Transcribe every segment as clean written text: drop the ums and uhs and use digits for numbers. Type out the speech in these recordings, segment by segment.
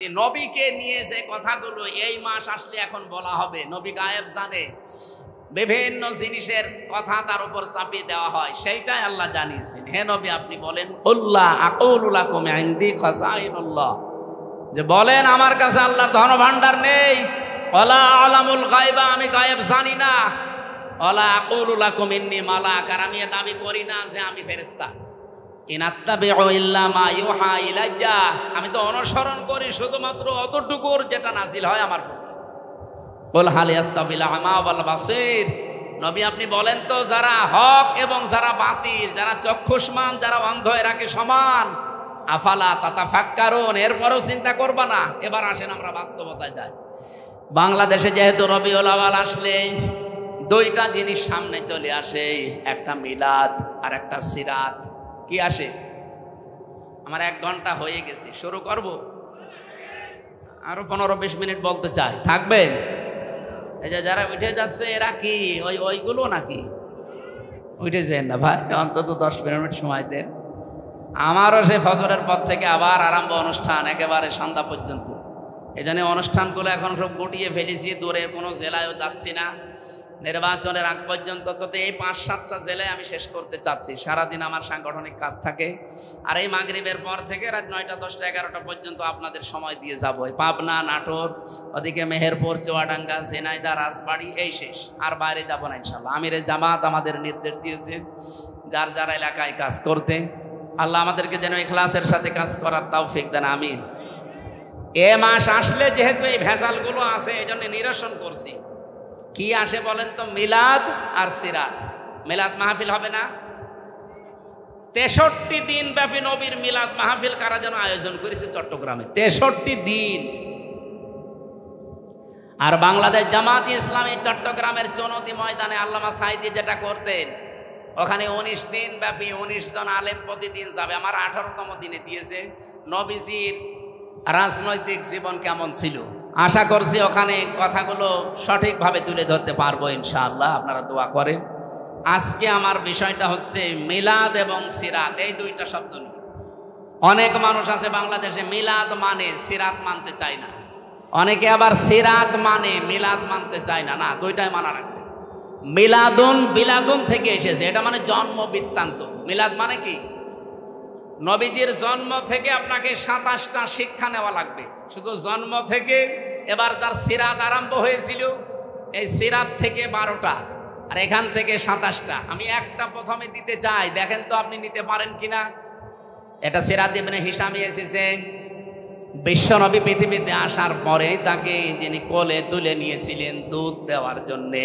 নবীকে নিয়ে যে কথাগুলো এই মাস আসলে এখন বলা হবে, নবী গায়েব জানে, বিভিন্ন জিনিসের কথা তার উপর চাপিয়ে দেওয়া হয়, সেইটাই আল্লাহ জানিয়েছেন। হে নবী, আপনি বলেন কুল্লা আকুলু লাকুম ইনদি খাযাইনুল্লাহ, যে বলেন আমার কাছে আল্লাহর ধন ভান্ডার নেই। ওয়ালা আলামুল গায়বা, আমি গায়েব জানি না। ওয়ালা আকুলু লাকুম ইন্নী মালাক, আর আমি দাবি করি না যে আমি ফেরেশতা। আমি তো অনুসরণ করি শুধুমাত্র অতটুকুর যেটা নাজিল হয় আমার প্রতি। বল হাল ইয়াস্তাবিল আমা ওয়াল বাসীর, নবী আপনি বলেন তো যারা হক এবং যারা বাতিল, যারা চক্ষুষ্মান যারা অন্ধ, এরা কি সমান? আফালা তাতাফাক্কারুন, এরপরও চিন্তা করবা না? এবার আসেন আমরা বাস্তবতায় যাই। বাংলাদেশে যেহেতু রবিউল আউয়াল আসলে দুইটা জিনিস সামনে চলে আসে, একটা মিলাদ আর একটা সিরাত। কি আসে? আমার 1 ঘন্টা হয়ে গেছে, শুরু করব? আরো 15-20 মিনিট বলতে চাই, থাকবেন? এই যে যারা উঠে যাচ্ছে এরা কি ওইগুলো নাকি? উঠেছেন না ভাই, অন্তত 10 মিনিট সময় দেন। আমারও সে ফজরের পর থেকে আবার আরম্ভ অনুষ্ঠান, একেবারে সন্ধ্যা পর্যন্ত। এই জন্য অনুষ্ঠানগুলো এখন সব গুটিয়ে ফেলেছি, দূরে কোনো জেলায়ও যাচ্ছি না। নির্বাচনের আগ পর্যন্ত তো এই 5-7টা জেলায় আমি শেষ করতে চাচ্ছি। সারাদিন আমার সাংগঠনিক কাজ থাকে, আর এই মাগরিবের পর থেকে রাত 9টা 10টা 11টা পর্যন্ত আপনাদের সময় দিয়ে যাবো। পাবনা, নাটোর, ওদিকে মেহেরপুর, চুয়াডাঙ্গা, ঝিনাইদহ, রাজবাড়ী, এই শেষ। আর বাইরে যাব না ইনশাল্লাহ। আমিরে জামাত আমাদের নির্দেশ দিয়েছে যার যার এলাকায় কাজ করতে। আল্লাহ আমাদেরকে যেন ইখলাসের সাথে কাজ করার তৌফিক দেন, আমিন। এ মাস আসলে যেহেতু এই ভেজালগুলো আছে, এই জন্য নিরসন করছি। কি আসে বলেন তো? মিলাদ আর সিরাত। মিলাদ মাহফিল হবে না? 63 দিন ব্যাপী নবীর মিলাদ মাহফিল কারা যেন আয়োজন করেছে চট্টগ্রামে, 63 দিন। আর বাংলাদেশ জামাত ইসলামী চট্টগ্রামের চনতি ময়দানে আল্লামা সাঈদী যেটা করতেন, ওখানে 19 দিন ব্যাপী 19 জন আলেম প্রতিদিন যাবে। আমার 18তম দিনে দিয়েছে নবীজির রাজনৈতিক জীবন কেমন ছিল। আশা করছি ওখানে কথাগুলো সঠিকভাবে তুলে ধরতে পারবো ইনশাআল্লাহ, আপনারা দোয়া করেন। আজকে আমার বিষয়টা হচ্ছে মিলাদ এবং সিরাত, এই দুইটা শব্দ নিয়ে। অনেক মানুষ আছে বাংলাদেশে মিলাদ মানে সিরাত মানতে চায় না, অনেকে আবার সিরাত মানে মিলাদ মানতে চায় না। না, দুইটাই মানা রাখবে। মিলাদুন বিলাদুন থেকে এসেছে, এটা মানে জন্ম বৃত্তান্ত। মিলাদ মানে কি? নবীজির জন্ম থেকে আপনাকে 27টা শিক্ষা নেওয়া লাগবে, শুধু জন্ম থেকে। এবার তার সিরাত আরম্ভ হয়েছিল, এই সিরাত থেকে 12টা, আর এখান থেকে 27টা। আমি একটা প্রথমে দিতে চাই, দেখেন তো আপনি নিতে পারেন কিনা। এটা সিরাত ইবনে হিশামে এসেছে। বিশ্বনবী পৃথিবীতে আসার পরে তাকে যিনি কোলে তুলে নিয়েছিলেন দুধ দেওয়ার জন্যে,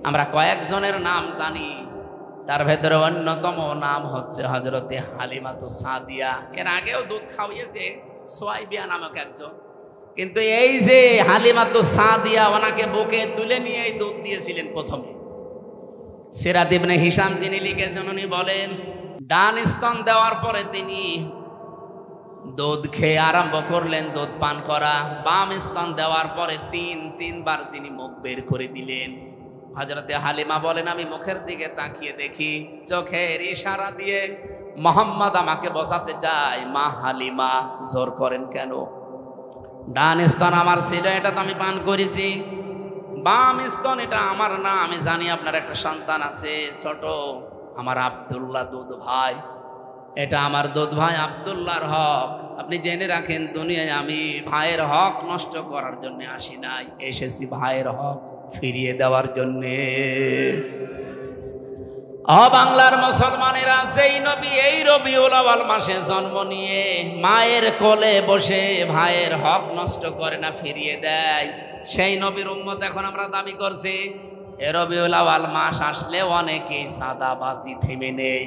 আমরা কয়েকজনের নাম জানি, তার ভেতরে অন্যতম নাম হচ্ছে হযরতে হালিমাতুস সাদিয়া। এর আগেও দুধ খাওয়িয়েছে সুয়াইবিয়া নামক একজন, কিন্তু এই যে হালিমাতুস সাদিয়া, ওনাকে বুকে তুলে নিয়ে এই দুধ দিয়েছিলেন প্রথমে। সিরাত ইবনে হিশাম যিনি লিখেছেন, উনি বলেন ডান স্তন দেওয়ার পরে তিনি দুধ খেয়ে আরম্ভ করলেন দুধ পান করা। বাম স্তন দেওয়ার পরে তিনবার তিনি মুখ বের করে দিলেন। হযরতে হালিমা বলেন, আমি মুখের দিকে তাকিয়ে দেখি, চোখের ইশারা দিয়ে মোহাম্মদ আমাকে বোঝাতে চায়, মা হালিমা জোর করেন কেন? ডান স্তন আমার ছিল, এটা তো আমি পান করেছি। বাম স্তন এটা আমার না, আমি জানি আপনার একটা সন্তান আছে ছোট, আমার আব্দুল্লাহ দুধ ভাই, এটা আমার দুধ ভাই আব্দুল্লাহর হক। আপনি জেনে রাখেন, দুনিয়ায় আমি ভাইয়ের হক নষ্ট করার জন্য আসি নাই, এসেছি ভাইয়ের হক ফিরিয়ে দেওয়ার জন্যে। বাংলার মুসলমানেরা সেই নবী এই রবিউল আউয়াল মাসে জন্ম নিয়ে মায়ের কোলে বসে ভাইয়ের হক নষ্ট করে না, ফিরিয়ে দেয়, সেই নবীর উম্মত এখন আমরা দাবি করছি। এ রবিউল আউয়াল মাস আসলে অনেকেই সাদাবাজি থেমে নেই,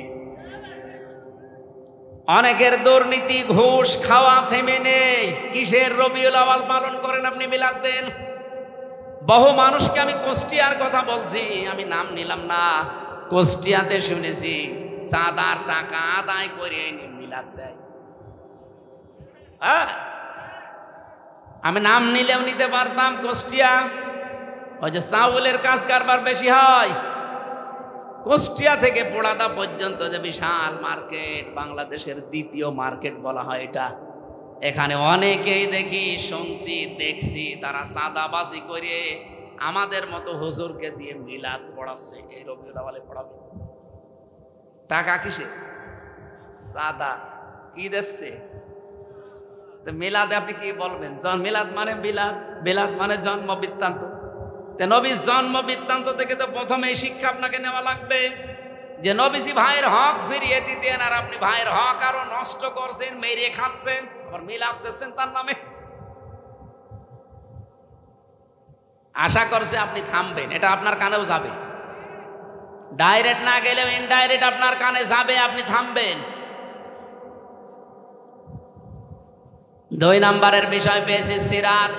অনেকের দুর্নীতি ঘুষ খাওয়া থেমে নেই। কিসের রবিউল আউয়াল পালন করেন আপনি? মিলাদ দেন। বহু মানুষকে আমি কুষ্টিয়ার কথা বলছি, আমি নাম নিলাম না, কুষ্টিয়াতে শুনেছি চাঁদার টাকা আদায় করে এনে মিলাদ দেয়। আমি নাম নিলেও নিতে পারতাম। কুষ্টিয়া, ওই যে চাউলের কাজ কারবার বেশি হয়, কুষ্টিয়া থেকে পোড়াদা পর্যন্ত যে বিশাল মার্কেট, বাংলাদেশের দ্বিতীয় মার্কেট বলা হয় এটা। এখানে অনেকেই দেখি, শুনছি, দেখছি, তারা চাঁদাবাজি করে আমাদের মতো হুজুরকে দিয়ে মিলাদ পড়াচ্ছে। এই রবিউল আউয়ালে পড়াবে টাকা কিসে? চাঁদা। কি দিচ্ছে? তো মিলাদে আপনি কি বলবেন? মিলাদ মানে বিলাদ, বিলাদ মানে জন্ম বৃত্তান্ত। নবীর জন্ম বৃত্তান্ত থেকে তো প্রথমে এই শিক্ষা আপনাকে নেওয়া লাগবে যে নবীজি ভাইয়ের হক ফিরিয়ে দিতেন, আর আপনি ভাইয়ের হক আরো নষ্ট করছেন, মেরে খাচ্ছেন, আবার মিলাদ দিচ্ছেন তার নামে। আশা করছে আপনি থামবেন, এটা আপনার কানেও যাবে, ডাইরেক্ট না গেলেও ইনডাইরেক্ট আপনার কানে যাবে, আপনি থামবেন। 2 নম্বরের বিষয় পেয়েছি সিরাত।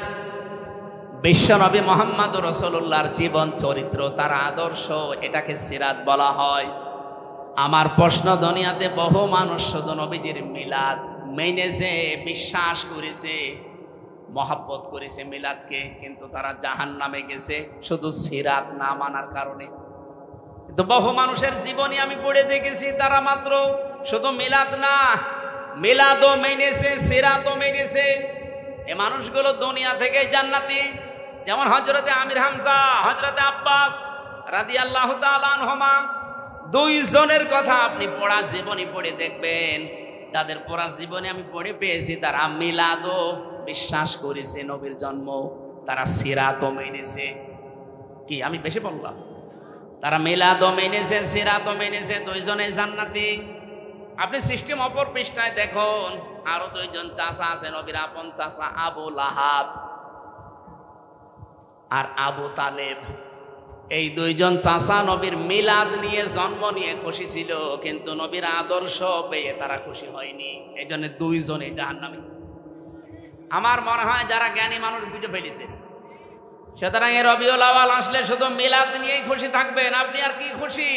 বিশ্বনবী মুহাম্মদুর রাসূলুল্লাহর জীবন চরিত্র, তার আদর্শ, এটাকে সিরাত বলা হয়। আমার প্রশ্ন, দুনিয়াতে বহু মানুষ শুধু নবীজির মিলাদ মেনেছে, বিশ্বাস করেছে, মহব্বত করেছে মিলাদকে, কিন্তু তারা জাহান্নামে গেছে শুধু সিরাত না মানার কারণে। কিন্তু বহু মানুষের জীবনী আমি পড়ে দেখেছি, তারা মাত্র শুধু মিলাদ না, মিলাদও মেনেছে, সিরাতও মেনেছে। এই মানুষগুলো দুনিয়া থেকে জান্নাতি। যেমন হযরতে আমির হামজা, হযরতে আব্বাস রাদিয়াল্লাহু তাআলা আনহুমা, 2 জনের কথা আপনি পড়া জীবনী পড়ে দেখবেন। তাদের পড়া জীবনে আমি পড়ে পেয়েছি, তারা মিলাদও বিশ্বাস করেছে, নবীর জন্ম, তারা সিরাতও মেনেছে। কি আমি বেশি বললাম? তারা মিলাদও মেনেছে, সিরাতও মেনেছে, 2 জনে জান্নাতি। আপনি সিস্টেম অপর পৃষ্ঠায় দেখুন, আরো 2 জন চাচা আছে নবীর আপন চাচা, আবু লাহাব আর আবু তালেব। এই 2 জন চাচা নবীর মিলাদ নিয়ে, জন্ম নিয়ে খুশি ছিল, কিন্তু নবীর আদর্শ পেয়ে তারা খুশি হয়নি। এই জন্য 2 জনই জাহান্নামী। আমার মনে হয় যারা জ্ঞানী মানুষ বুঝে ফেলেছে। সুতরাং এই রবিউল আউয়াল আসলে শুধু মিলাদ নিয়েই খুশি থাকবেন, আপনি আর কি খুশি?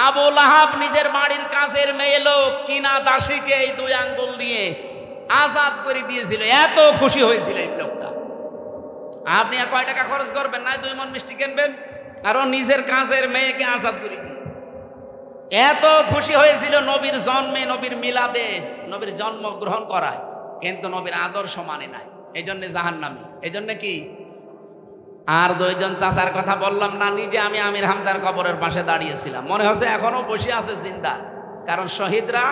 আবু লাহাব নিজের বাড়ির কাছের মেয়ে লোক কিনা দাসীকে এই 2 আঙ্গুল দিয়ে আজাদ করে দিয়েছিল, এত খুশি হয়েছিল এই লোকটা। আপনি আর কয় টাকা খরচ করবেন না, 2 মণ মিষ্টি কিনবেন, আর নিজের কাছের মেয়েকে আজাদ করে দিয়েছে। এত খুশি হয়েছিল নবীর জন্মে, নবীর মিলাদে, নবীর জন্ম গ্রহণ করায়, কিন্তু নবীর আদর্শ মানে নাই, এই জন্য জাহান্নামী। এই জন্য কি? আর 2 জন চাচার কথা বললাম না, নিজে আমি আমির হামজার কবরের পাশে দাঁড়িয়েছিলাম, মনে হচ্ছে এখনো বসে আছে জিন্দা, কারণ শহীদরা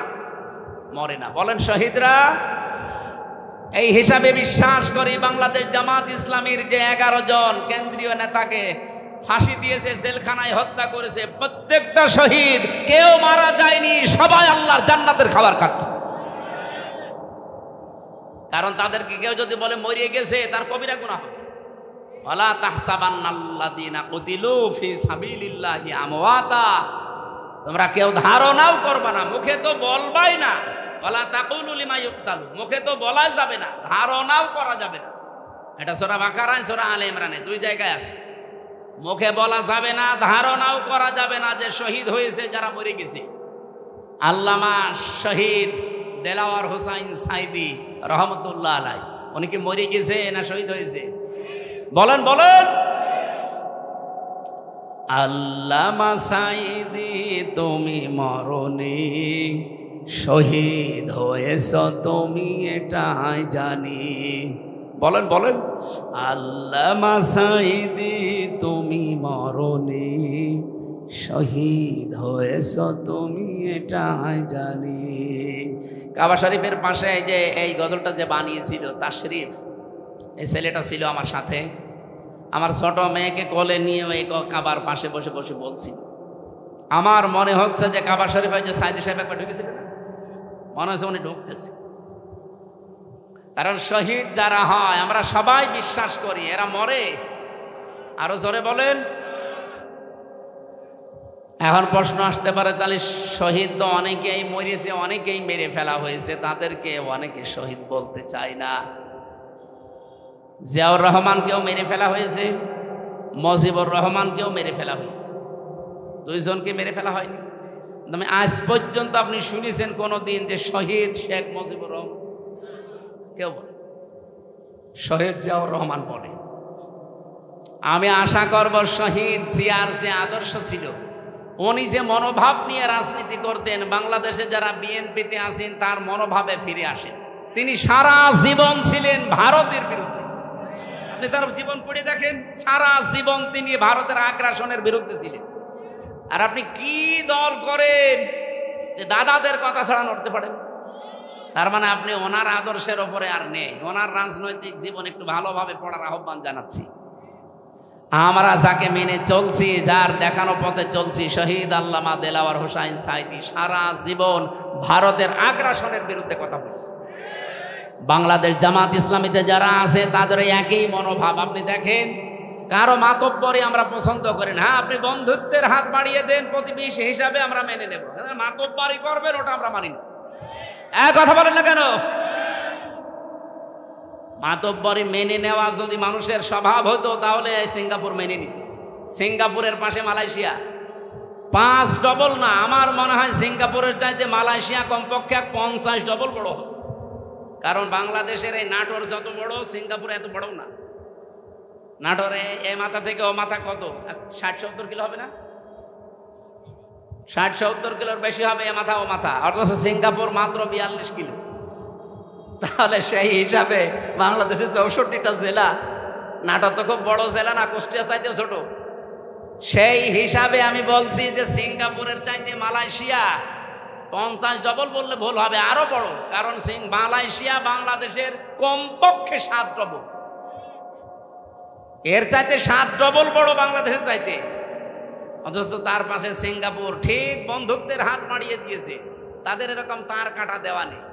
মরে না। বলেন শহীদরা। এই হিসাবে বিশ্বাস করি বাংলাদেশ জামাত ইসলামীর যে 11 জন কেন্দ্রীয় নেতাকে ফাঁসি দিয়েছে, জেলখানায় হত্যা করেছে, প্রত্যেকটা শহীদ, কেউ মারা যায়নি, সবাই আল্লাহর জান্নাতের খাবার খাচ্ছে। কারণ তাদেরকে কেউ যদি বলে মরিয়ে গেছে, তার কবিরা গুনাহ হবে। ওয়ালা তাহসাবান্নাল্লাযীনা কুতিলু ফি সাবিলিল্লাহি আমওয়াতা, তোমরা কেউ ধারণাও করবে না, মুখে তো বলবাই না। ওয়ালা তাকুলু লিমা ইউক্তালু, মুখে তো বলা যাবে না, ধারণাও করা যাবে না। এটা সূরা বাকারায়, সূরা আলে ইমরানে 2 জায়গায় আছে। মুখে বলা যাবে না, ধারণাও করা যাবে না যে শহীদ হয়েছে যারা মরে গেছে। আল্লামা শহীদ দেলাওয়ার হোসাইন সাইদি রহমতুল্লাহ আলাইহি, উনি কি মরে গেছে না শহীদ হয়েছে? বলেন বলেন। আল্লামা সাইদি তুমি মরনি, শহীদ হয়েছ তুমি এটাই জানি। বলেন বলেন। আল্লামা সাইদি তুমি মরনি, শহীদ হয়েছ তুমি এটাই জানি। কাবা শরীফের পাশে যে এই গজলটা যে বানিয়েছিল তাশরিফ, এই ছেলেটা ছিল আমার সাথে। আমার ছোট মেয়েকে কোলে নিয়ে ওই কাবার পাশে বসে বসে বলছি, আমার মনে হচ্ছে যে কাবা শরীফে যে সাইদি সাহেব একবার ঢুকেছিল না, মনে হচ্ছে উনি ঢুকতেছে। কারণ শহীদ যারা হয় আমরা সবাই বিশ্বাস করি এরা মরে। আরো জোরে বলেন। এখন প্রশ্ন আসতে পারে, তাহলে শহীদ তো অনেকেই মরেছে, অনেকেই মেরে ফেলা হয়েছে, তাদেরকে অনেকে শহীদ বলতে চায় না। জিয়াউর রহমানকেও মেরে ফেলা হয়েছে, মুজিবুর রহমানকেও মেরে ফেলা হয়েছে, 2 জনকে মেরে ফেলা হয়নি। আমি আজ পর্যন্ত আপনি শুনেছেন কোনদিন যে শহীদ শেখ মুজিবুর রহমান? কেউ বলে শহীদ জিয়াউর রহমান বলে। আমি আশা করব শহীদ জিয়ার যে আদর্শ ছিল, উনি যে মনোভাব নিয়ে রাজনীতি করতেন, বাংলাদেশে যারা বিএনপিতে আছেন তার মনোভাবে ফিরে আসেন। তিনি সারা জীবন ছিলেন ভারতের বিরুদ্ধে। আপনি তার জীবন পড়ে দেখেন, সারা জীবন তিনি ভারতের আগ্রাসনের বিরুদ্ধে ছিলেন। আর আপনি কি দল করেন যে দাদাদের কথা ছাড়া নড়তে পারেন? তার মানে আপনি ওনার আদর্শের ওপরে আর নেই। ওনার রাজনৈতিক জীবন একটু ভালোভাবে পড়ার আহ্বান জানাচ্ছি। আমরা যাকে মেনে চলছি, যার দেখানো পথে চলছি, শহীদ আল্লামা দেলাওয়ার হোসাইন সাঈদী সারা জীবন ভারতের আগ্রাসনের বিরুদ্ধে কথা বলছে। বাংলাদেশ জামাত ইসলামীতে যারা আছে তাদের একই মনোভাব। আপনি দেখেন, কারো মাতব্বরি আমরা পছন্দ করি না। আপনি বন্ধুত্বের হাত বাড়িয়ে দেন প্রতিবেশী হিসাবে আমরা মেনে নেব, মাতব্বরি করবেন ওটা আমরা মানি না। কথা বলেন না কেন? মাতব্বরি মেনে নেওয়া যদি মানুষের স্বভাব হতো তাহলে সিঙ্গাপুর মেনে নিত। সিঙ্গাপুরের পাশে মালয়েশিয়া 5 ডবল না, আমার মনে হয় সিঙ্গাপুরের চাইতে মালয়েশিয়া কমপক্ষে 50 ডবল বড় হবে। কারণ বাংলাদেশের এই নাটোর যত বড়, সিঙ্গাপুর এত বড় না। নাটোরে এই মাথা থেকে ও মাথা কত 60-70 কিলো হবে না? 60-70 কিলোর বেশি হবে এ মাথা ও মাথা, অথচ সিঙ্গাপুর মাত্র 42 কিলো। তাহলে সেই হিসাবে বাংলাদেশের 64টা জেলা, নাটোর তো খুব বড় জেলা না, কুষ্টিয়া চাইতেও ছোট। সেই হিসাবে আমি বলছি যে সিঙ্গাপুরের চাইতে মালয়েশিয়া 50 ডবল বললে ভুল হবে, আরো বড়। কারণ মালয়েশিয়া বাংলাদেশের কমপক্ষে 7 ডবল, এর চাইতে 7 ডবল বড় বাংলাদেশের চাইতে। অথচ তার পাশে সিঙ্গাপুর ঠিক বন্ধুত্বের হাত বাড়িয়ে দিয়েছে। তাদের এরকম তার কাটা দেওয়া নেই।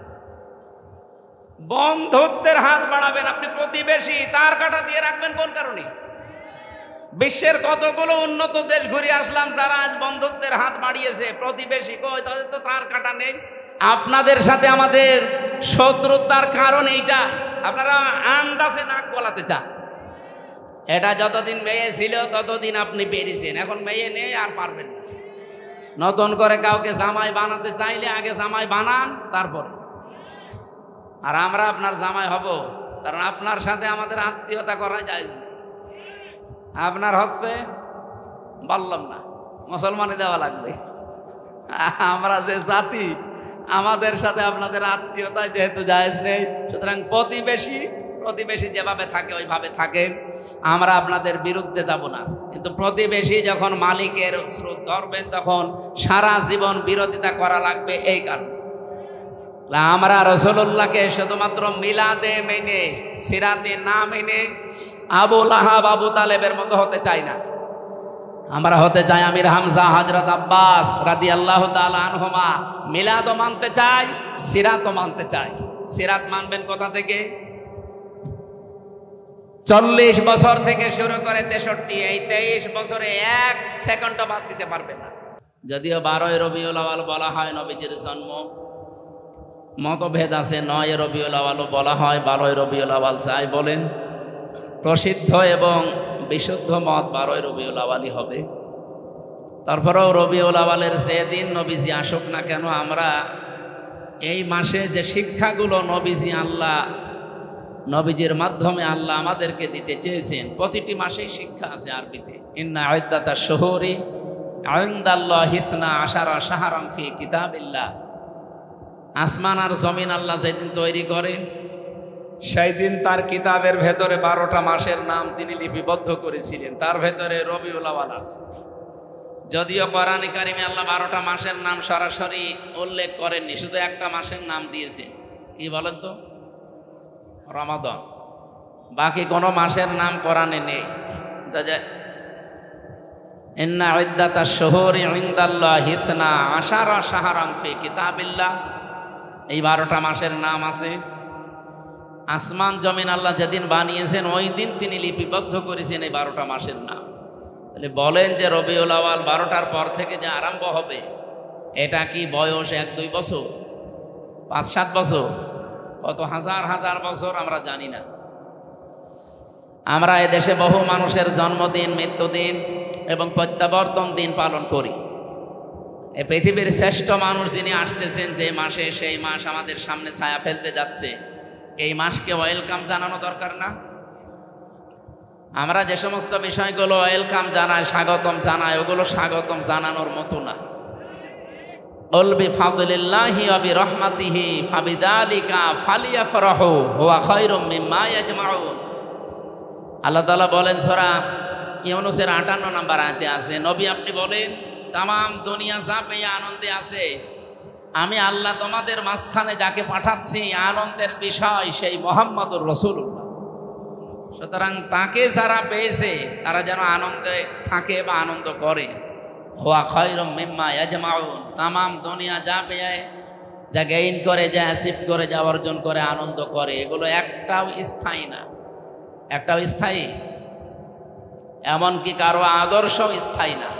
বন্ধুত্বের হাত বাড়াবেন আপনি, প্রতিবেশী তার কাটা দিয়ে রাখবেন কোন কারণে? বিশ্বের কতগুলো উন্নত দেশ ঘুরে আসলাম, যারা আজ বন্ধুত্বের হাত বাড়িয়েছে, প্রতিবেশী কই, তাদের তো তার কাটা নেই। আপনাদের সাথে আমাদের শত্রুতার কারণ এইটা, আপনারা আন্দাজে নাক গলাতে চান। এটা যতদিন মেয়ে ছিল ততদিন আপনি পেরেছেন, এখন মেয়ে নেই আর পারবেন না। নতুন করে কাউকে জামাই বানাতে চাইলে আগে জামাই বানান, তারপরে। আর আমরা আপনার জামাই হব, কারণ আপনার সাথে আমাদের আত্মীয়তা করা যায় না। আপনার হচ্ছে বললাম না, মুসলমানই দেওয়া লাগবে। আমরা যে জাতি, আমাদের সাথে আপনাদের আত্মীয়তা যেহেতু জায়েজ নেই, সুতরাং প্রতিবেশী যেভাবে থাকে ওইভাবে থাকে। আমরা আপনাদের বিরুদ্ধে যাব না, কিন্তু প্রতিবেশী যখন মালিকের স্রোত ধরবেন তখন সারা জীবন বিরোধিতা করা লাগবে। এই কারণে আমরা রাসূলুল্লাহকে শুধুমাত্র মিলাদে মেনে, সিরাতে না মেনে আবু লাহাব আবু তালেবের মতো হতে চাই না। আমরা হতে চাই আমির হামজা হযরত আব্বাস রাদিয়াল্লাহু তাআলা আনহুমা। মিলাদও মানতে চাই, সিরাতও মানতে চাই। সিরাত মানবেন কোথা থেকে? 40 বছর থেকে শুরু করে 63, এই 23 বছরে 1 সেকেন্ডও বাদ দিতে পারবেন না। যদিও 12 রবিউল আউয়াল বলা হয় নবীজির জন্ম, মতভেদ আছে। 9 রবিউল আউয়ালও বলা হয়, 12 রবিউল আউয়াল চাই বলেন। প্রসিদ্ধ এবং বিশুদ্ধ মত 12 রবিউল আউয়ালই হবে। তারপরেও রবিউল আউয়ালের যেদিন নবীজি আসুক না কেন, আমরা এই মাসে যে শিক্ষাগুলো নবীজির মাধ্যমে আল্লাহ আমাদেরকে দিতে চেয়েছেন, প্রতিটি মাসেই শিক্ষা আছে আরবিতে। ইন্না ইদ্দাতাশ শুহুরি ইনদাল্লাহি 12 শাহরান ফি কিতাবিল্লাহ। আসমান আর জমিন আল্লাহ যেদিন তৈরি করেন, সেই দিন তার কিতাবের ভেতরে 12টা মাসের নাম তিনি লিপিবদ্ধ করেছিলেন। তার ভেতরে রবিউল আউয়াল আছে। যদিও কোরআনে কারিমে আল্লাহ 12টা মাসের নাম সরাসরি উল্লেখ করেননি, শুধু একটা মাসের নাম দিয়েছেন। কি বলেন তো? রমাদান। বাকি কোনো মাসের নাম কোরআনে নেই। ইন্না ইদ্দাতাশ শুহুরি ইনদাল্লাহি 12 শাহরান ফি কিতাবিল্লাহ। এই 12টা মাসের নাম আছে। আসমান জমিন আল্লাহ যেদিন বানিয়েছেন ওই দিন তিনি লিপিবদ্ধ করেছেন এই 12টা মাসের নাম। তাহলে বলেন যে রবিউল আউয়াল 12টার পর থেকে যে আরম্ভ হবে, এটা কি বয়স 1-2 বছর, 5-7 বছর, কত হাজার হাজার বছর আমরা জানি না। আমরা এদেশে বহু মানুষের জন্মদিন, মৃত্যুদিন এবং প্রত্যাবর্তন দিন পালন করি। এই পৃথিবীর শ্রেষ্ঠ মানুষ যিনি আসতেছেন যে মাসে, সেই মাস আমাদের সামনে ছায়া ফেলতে যাচ্ছে, এই মাসকে ওয়েলকাম জানানো দরকার না? আমরা যে সমস্ত বিষয়গুলো ওয়েলকাম জানাই, স্বাগতম জানাই, ওগুলো স্বাগতম জানানোর মতো না। কুল বিফাদলিল্লাহি ওয়া বিরহমাতিহি ফাবিযালিকা ফালিয়াফরাহু হুয়া খায়রুম মিম্মা ইয়াজমাউন। আল্লাহ তাআলা বলেন সূরা ইউনূসের 58 নম্বর আয়াতে আছে, নবী আপনি বলেন তাম দুনিয়া যা পেয়ে আনন্দে আছে, আমি আল্লাহ তোমাদের মাঝখানে যাকে পাঠাচ্ছি আনন্দের বিষয় সেই মুহাম্মদুর রাসূলুল্লাহ। সুতরাং তাকে যারা পেয়েছে তারা যেন আনন্দে থাকে বা আনন্দ করে। হুয়া খায়রুম মিম্মা ইয়াজমাউন, তামাম দুনিয়া যা পেয়ে, যা গেইন করে, যা অ্যাচিভ করে, যা অর্জন করে, আনন্দ করে, এগুলো একটাও স্থায়ী না। একটাও স্থায়ী, এমনকি কারো আদর্শ স্থায়ী না।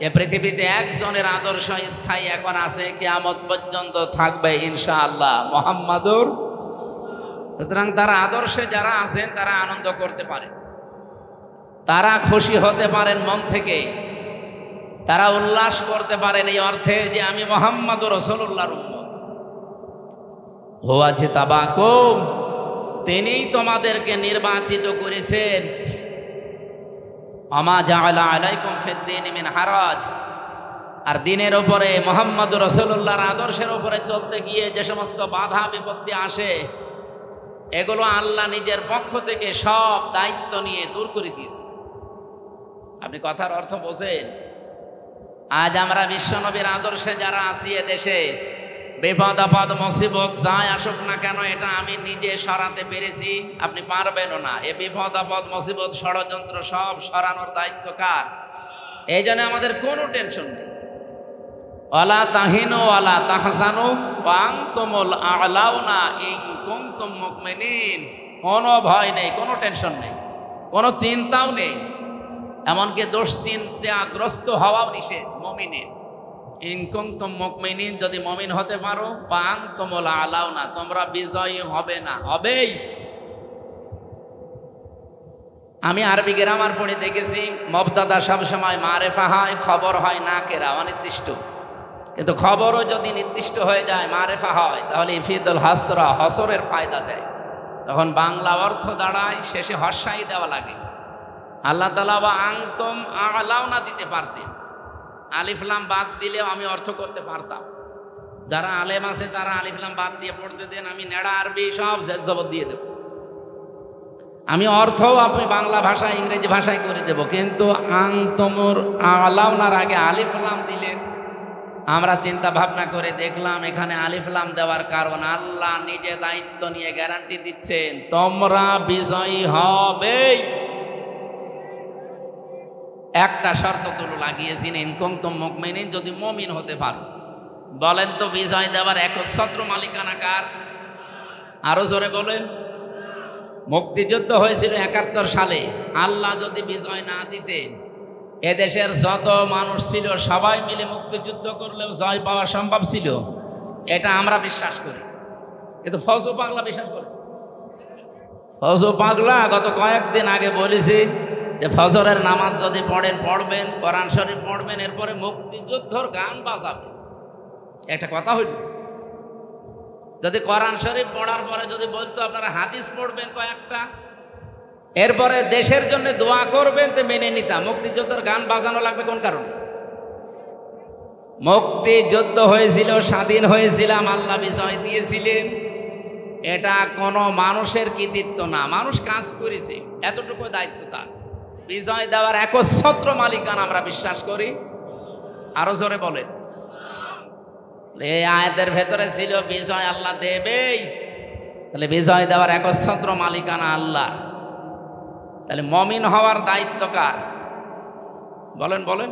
এ পৃথিবীতে একজনের আদর্শ স্থায়ী এখন আছে, কিয়ামত পর্যন্ত থাকবে ইনশাআল্লাহ, মুহাম্মাদুর। সুতরাং তারা আদর্শে যারা আছেন তারা আনন্দ করতে পারে, তারা খুশি হতে পারেন মন থেকে, তারা উল্লাস করতে পারেন এই অর্থে যে আমি মুহাম্মাদুর রাসূলুল্লাহর উম্মত। হুয়া জিতাবাকুম, তিনিই তোমাদেরকে নির্বাচিত করেছেন। আমা জাআলা আলাইকুম ফিদ্দীনি মিন হারাজ, আর দিনের উপরে মুহাম্মাদুর রাসূলুল্লাহর আদর্শের উপরে চলতে গিয়ে যে সমস্ত বাধা বিপত্তি আসে, এগুলো আল্লাহ নিজের পক্ষ থেকে সব দায়িত্ব নিয়ে দূর করে দিয়েছে। আপনি কথার অর্থ বোঝেন? আজ আমরা বিশ্বনবীর আদর্শে যারা আছি দেশে, বিপদ আপদ মুসিবত যাই আসুক না কেন, এটা আমি নিজে সরাতে পেরেছি, আপনি পারবেনও না। এ বিপদ আপদ মুসিবত ষড়যন্ত্র সব সরানোর দায়িত্ব কার? এই জন্য আমাদের কোনো টেনশন নেই। ওয়ালা তাহিনু ওয়ালা তাহজানু ওয়া আনতুমুল আ'লাউনা ইন কুনতুম মুমিনিন, কোনো ভয় নেই, কোনো টেনশন নেই, কোনো চিন্তাও নেই, এমনকি দুশ্চিন্তাগ্রস্ত হওয়াও নিষেধ মুমিনের। ইন কুনতুম মুমিনিন, যদি মুমিন হতে পারো, ওয়া আনতুমুল আ'লাউনা, তোমরা বিজয়ী হবে না, হবেই। আমি আরবি গ্রামার পড়ে দেখেছি, মুবতাদা সবসময় মারেফা হয়, খবর হয় নাকেরা, অনির্দিষ্ট। কিন্তু খবরও যদি নির্দিষ্ট হয়ে যায়, মারেফা হয়, তাহলে ইফিদুল হাসরা, হসরের ফায়দা দেয়। তখন বাংলা অর্থ দাঁড়ায়, শেষে হর্ষাই দেওয়া লাগে। আল্লাহ তাআলা বা আনতুম আ'লাউনা দিতে পারতেন, আলিফ লাম বাদ দিলেও আমি অর্থ করতে পারতাম। যারা আলেম আছে তারা আলিফ লাম বাদ দিয়ে পড়তে দেন, আমি নেড়া আরবি সব জের জবর দিয়ে দেব। আমি অর্থও আপনি বাংলা ভাষা ইংরেজি ভাষায় করে দেব, কিন্তু আনতুমুর আ'লাউনার আগে আলিফ লাম দিলেন। আমরা চিন্তা ভাবনা করে দেখলাম এখানে আলিফ লাম দেওয়ার কারণ আল্লাহ নিজে দায়িত্ব নিয়ে গ্যারান্টি দিচ্ছেন তোমরা বিজয়ী হবেই। একটা শর্ত তুলো লাগিয়েছেন, ইন কুনতুম মুমিনিন, যদি মুমিন হতে পারো। বলেন তো বিজয় দেওয়ার একচ্ছত্র মালিকানা কার? আরো জোরে বলেন। মুক্তিযুদ্ধ হয়েছিল ৭১ সালে, আল্লাহ যদি বিজয় না দিতেন, এদেশের যত মানুষ ছিল সবাই মিলে মুক্তিযুদ্ধ করলেও জয় পাওয়া সম্ভব ছিল, এটা আমরা বিশ্বাস করি। কিন্তু ফজু পাগলা বিশ্বাস করে। ফজু পাগলা গত কয়েকদিন আগে বলেছি যে ফজরের নামাজ যদি পড়বেন, কোরআন শরীফ পড়বেন, এরপরে মুক্তিযুদ্ধর গান বাজাবেন। একটা কথা হইল, যদি কোরআন শরীফ পড়ার পরে যদি বলতো আপনারা হাদিস পড়বেন কয়েকটা, এরপরে দেশের জন্য দোয়া করবেন, তো মেনে নিতাম। মুক্তিযুদ্ধের গান বাজানো লাগবে কোন কারণ? মুক্তিযুদ্ধ হয়েছিল, স্বাধীন হয়েছিলাম, আল্লাহ বিজয় দিয়েছিলেন। এটা কোনো মানুষের কৃতিত্ব না, মানুষ কাজ করেছে, এতটুকু দায়িত্ব তার। বিজয় দেওয়ার একচ্ছত্র মালিকানা আমরা বিশ্বাস করি। আরো জোরে বলেন। এই আয়াতের ভেতরে ছিল বিজয় আল্লাহ দেবেই, তাহলে বিজয় দেওয়ার একচ্ছত্র মালিকানা আল্লাহ। তাহলে মমিন হওয়ার দায়িত্ব কার? বলেন বলেন।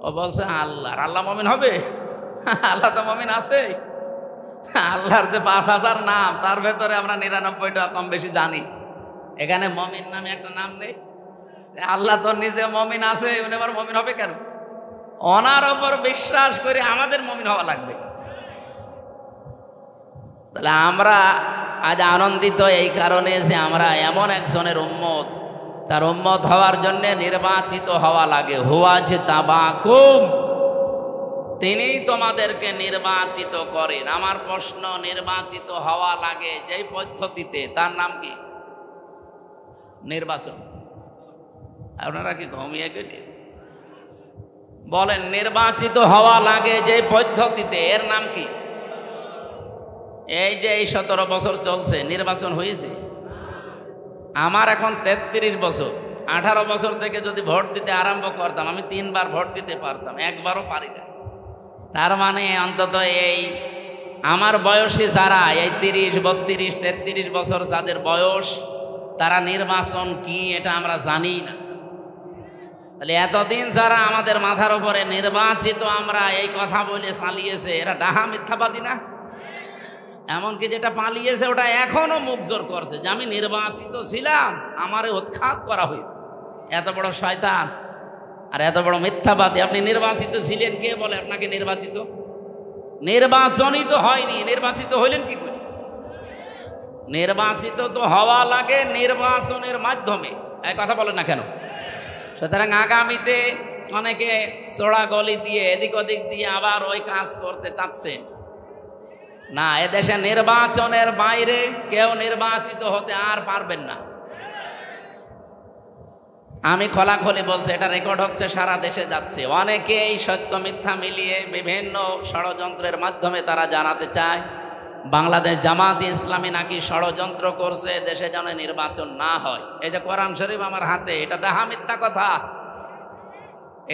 ও বলছে আল্লাহর। আল্লাহ মমিন হবে? আল্লাহ তো মমিন আছে। আল্লাহর যে ৫,০০০ নাম, তার ভেতরে আমরা ৯৯টা কম বেশি জানি। এখানে মমিন নামে একটা নাম নেই। আল্লাহ তো নিজে মমিন আছে, উনি আবার মমিন হবে কেন? ওনার ওপর বিশ্বাস করে আমাদের মমিন হওয়া লাগবে। তাহলে আমরা আজ আনন্দিত এই কারণে যে আমরা এমন একজনের উম্মত, তার উম্মত হওয়ার জন্য নির্বাচিত হওয়া লাগে। হুয়া জিতাবাকুম, তিনি তোমাদেরকে নির্বাচিত করেন। আমার প্রশ্ন, নির্বাচিত হওয়া লাগে যেই পদ্ধতিতে, তার নাম কি? নির্বাচন। আপনারা কি ঘুমিয়ে গেলেন? বলেন নির্বাচিত হওয়া লাগে যে পদ্ধতিতে, এর নাম কি? এই যে এই 17 বছর চলছে, নির্বাচন হয়েছে? আমার এখন 33 বছর। 18 বছর থেকে যদি ভোট দিতে আরম্ভ করতাম, আমি 3 বার ভোট দিতে পারতাম, একবারও পারি না। তার মানে অন্তত এই আমার বয়সী যারা এই 30, 32, 33 বছর যাদের বয়স, তারা নির্বাচন কি এটা আমরা জানি না। তাহলে এতদিন যারা আমাদের মাথার উপরে নির্বাচিত আমরা এই কথা বলে চালিয়েছে, এরা ডাহা মিথ্যাবাদী না? এমনকি যেটা পালিয়েছে ওটা এখনো মুখ জোর করছে যে আমি নির্বাচিত ছিলাম, আমারে উৎখাত করা হয়েছে। এত বড় শয়তান আর এত বড় মিথ্যাবাদী। আপনি নির্বাচিত ছিলেন, কে বলে আপনাকে নির্বাচিত? নির্বাচনই তো হয়নি, নির্বাচিত হইলেন কি করে? নির্বাচিত তো হওয়া লাগে নির্বাচনের মাধ্যমে। এই কথা বলেন না কেন? সুতরাং আগামীতে অনেকে চোরা গলি দিয়ে এদিক ওদিক দিয়ে আবার ওই কাজ করতে চাচ্ছেন না। এদেশে নির্বাচনের বাইরে কেউ নির্বাচিত হতে আর পারবেন না। আমি খোলাখুলি বলছি, এটা রেকর্ড হচ্ছে, সারা দেশে যাচ্ছে। অনেকে এই সত্য মিথ্যা মিলিয়ে বিভিন্ন ষড়যন্ত্রের মাধ্যমে তারা জানাতে চায় বাংলাদেশ জামাত ইসলামী নাকি ষড়যন্ত্র করছে দেশে যেন নির্বাচন না হয়। এই যে কোরআন শরীফ আমার হাতে, এটা ডাহা মিথ্যা কথা।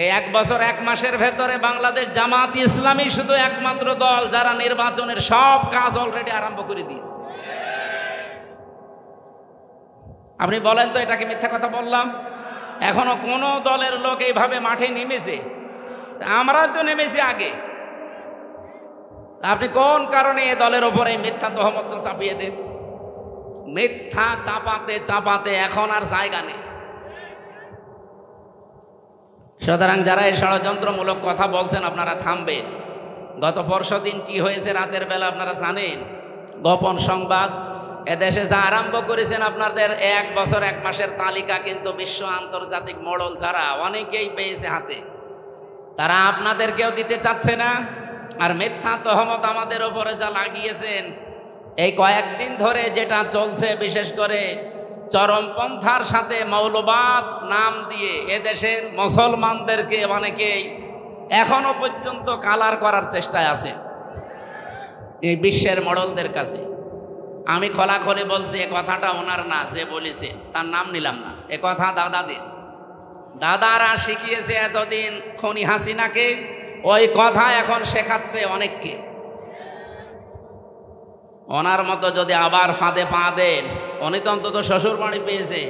এই 1 বছর 1 মাসের ভেতরে বাংলাদেশ জামাত ইসলামী শুধু একমাত্র দল যারা নির্বাচনের সব কাজ অলরেডি আরম্ভ করে দিয়েছে। আপনি বলেন তো, এটা কি মিথ্যা কথা বললাম? এখনো কোন দলের লোক এইভাবে মাঠে নেমেছে? আমরা তো নেমেছি আগে। আপনি কোন কারণে এ দলের ওপরে মিথ্যা তহমত চাপিয়ে দেন? মিথ্যা চাপাতে চাপাতে এখন আর জায়গা নেই। সুতরাং যারা এই ষড়যন্ত্রমূলক কথা বলছেন, আপনারা থামবেন। গত পরশুদিন কি হয়েছে রাতের বেলা আপনারা জানেন? গোপন সংবাদ এদেশে যা আরম্ভ করেছেন, আপনাদের 1 বছর 1 মাসের তালিকা কিন্তু বিশ্ব আন্তর্জাতিক মডেল যারা অনেকেই পেয়েছে হাতে, তারা আপনাদেরকেও দিতে চাচ্ছে না। আর মিথ্যা তহমত আমাদের ওপরে যা লাগিয়েছেন, এই কয়েকদিন ধরে যেটা চলছে, বিশেষ করে চরমপন্থার সাথে মৌলবাদ নাম দিয়ে এদেশের মুসলমানদেরকে অনেকেই এখনো পর্যন্ত কালার করার চেষ্টায় আছে এই বিশ্বের মডেলদের কাছে। আমি খোলাখুলি বলছি, এ কথাটা ওনার না, যে বলেছে তার নাম নিলাম না, এ কথা দাদাদের। দাদারা শিখিয়েছে এতদিন খনি হাসিনাকে, ওই কথা এখন শেখাচ্ছে অনেককে। ওনার মতো যদি আবার ফাঁদে পা দেন, উনি তো অন্তত শ্বশুর বাড়ি পেয়েছে,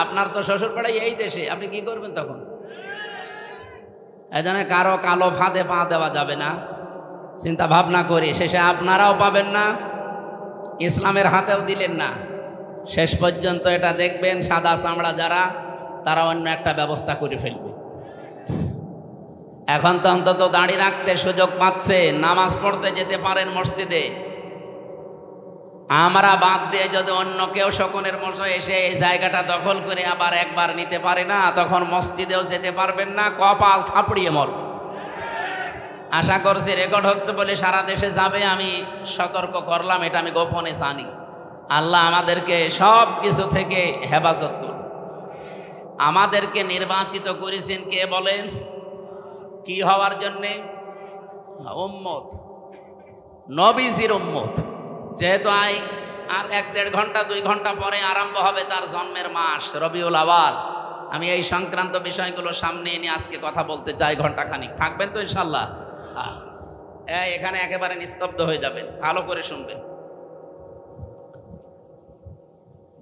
আপনার তো শ্বশুর বাড়ি এই দেশে, আপনি কি করবেন তখন? এই জন্য কারো কালো ফাঁদে পা দেওয়া যাবে না, চিন্তা ভাবনা করি। শেষে আপনারাও পাবেন না, ইসলামের হাতেও দিলেন না। শেষ পর্যন্ত এটা দেখবেন সাদা চামড়া যারা, তারা অন্য একটা ব্যবস্থা করে ফেলবে। এখন তো অন্তত দাড়ি রাখতে সুযোগ পাচ্ছে, নামাজ পড়তে যেতে পারেন মসজিদে। আমরা বাদ দিয়ে যদি অন্য কেউ শকুনের মতো এসে এই জায়গাটা দখল করে আবার একবার নিতে পারে না, তখন মসজিদেও যেতে পারবেন না, কপাল থাপড়িয়ে মরবে। আশা করছি রেকর্ড হচ্ছে বলে সারা দেশে যাবে, আমি সতর্ক করলাম, এটা আমি গোপনে জানি। আল্লাহ আমাদেরকে সব কিছু থেকে হেফাজত করুন। আমাদেরকে নির্বাচিত করেছেন কে বলেন? কি হওয়ার জন্যে? উম্মত, নবীজির উম্মত। যেহেতু আর 1-1.5 ঘন্টা 2 ঘন্টা পরে আরম্ভ হবে তার জন্মের মাস রবিউল আওয়াল, আমি এই সংক্রান্ত বিষয়গুলো সামনে এনে আজকে কথা বলতে চাই ঘন্টাখানিক। থাকবেন তো ইনশাল্লাহ? এখানে একেবারে নিস্তব্ধ হয়ে যাবেন, ভালো করে শুনবেন।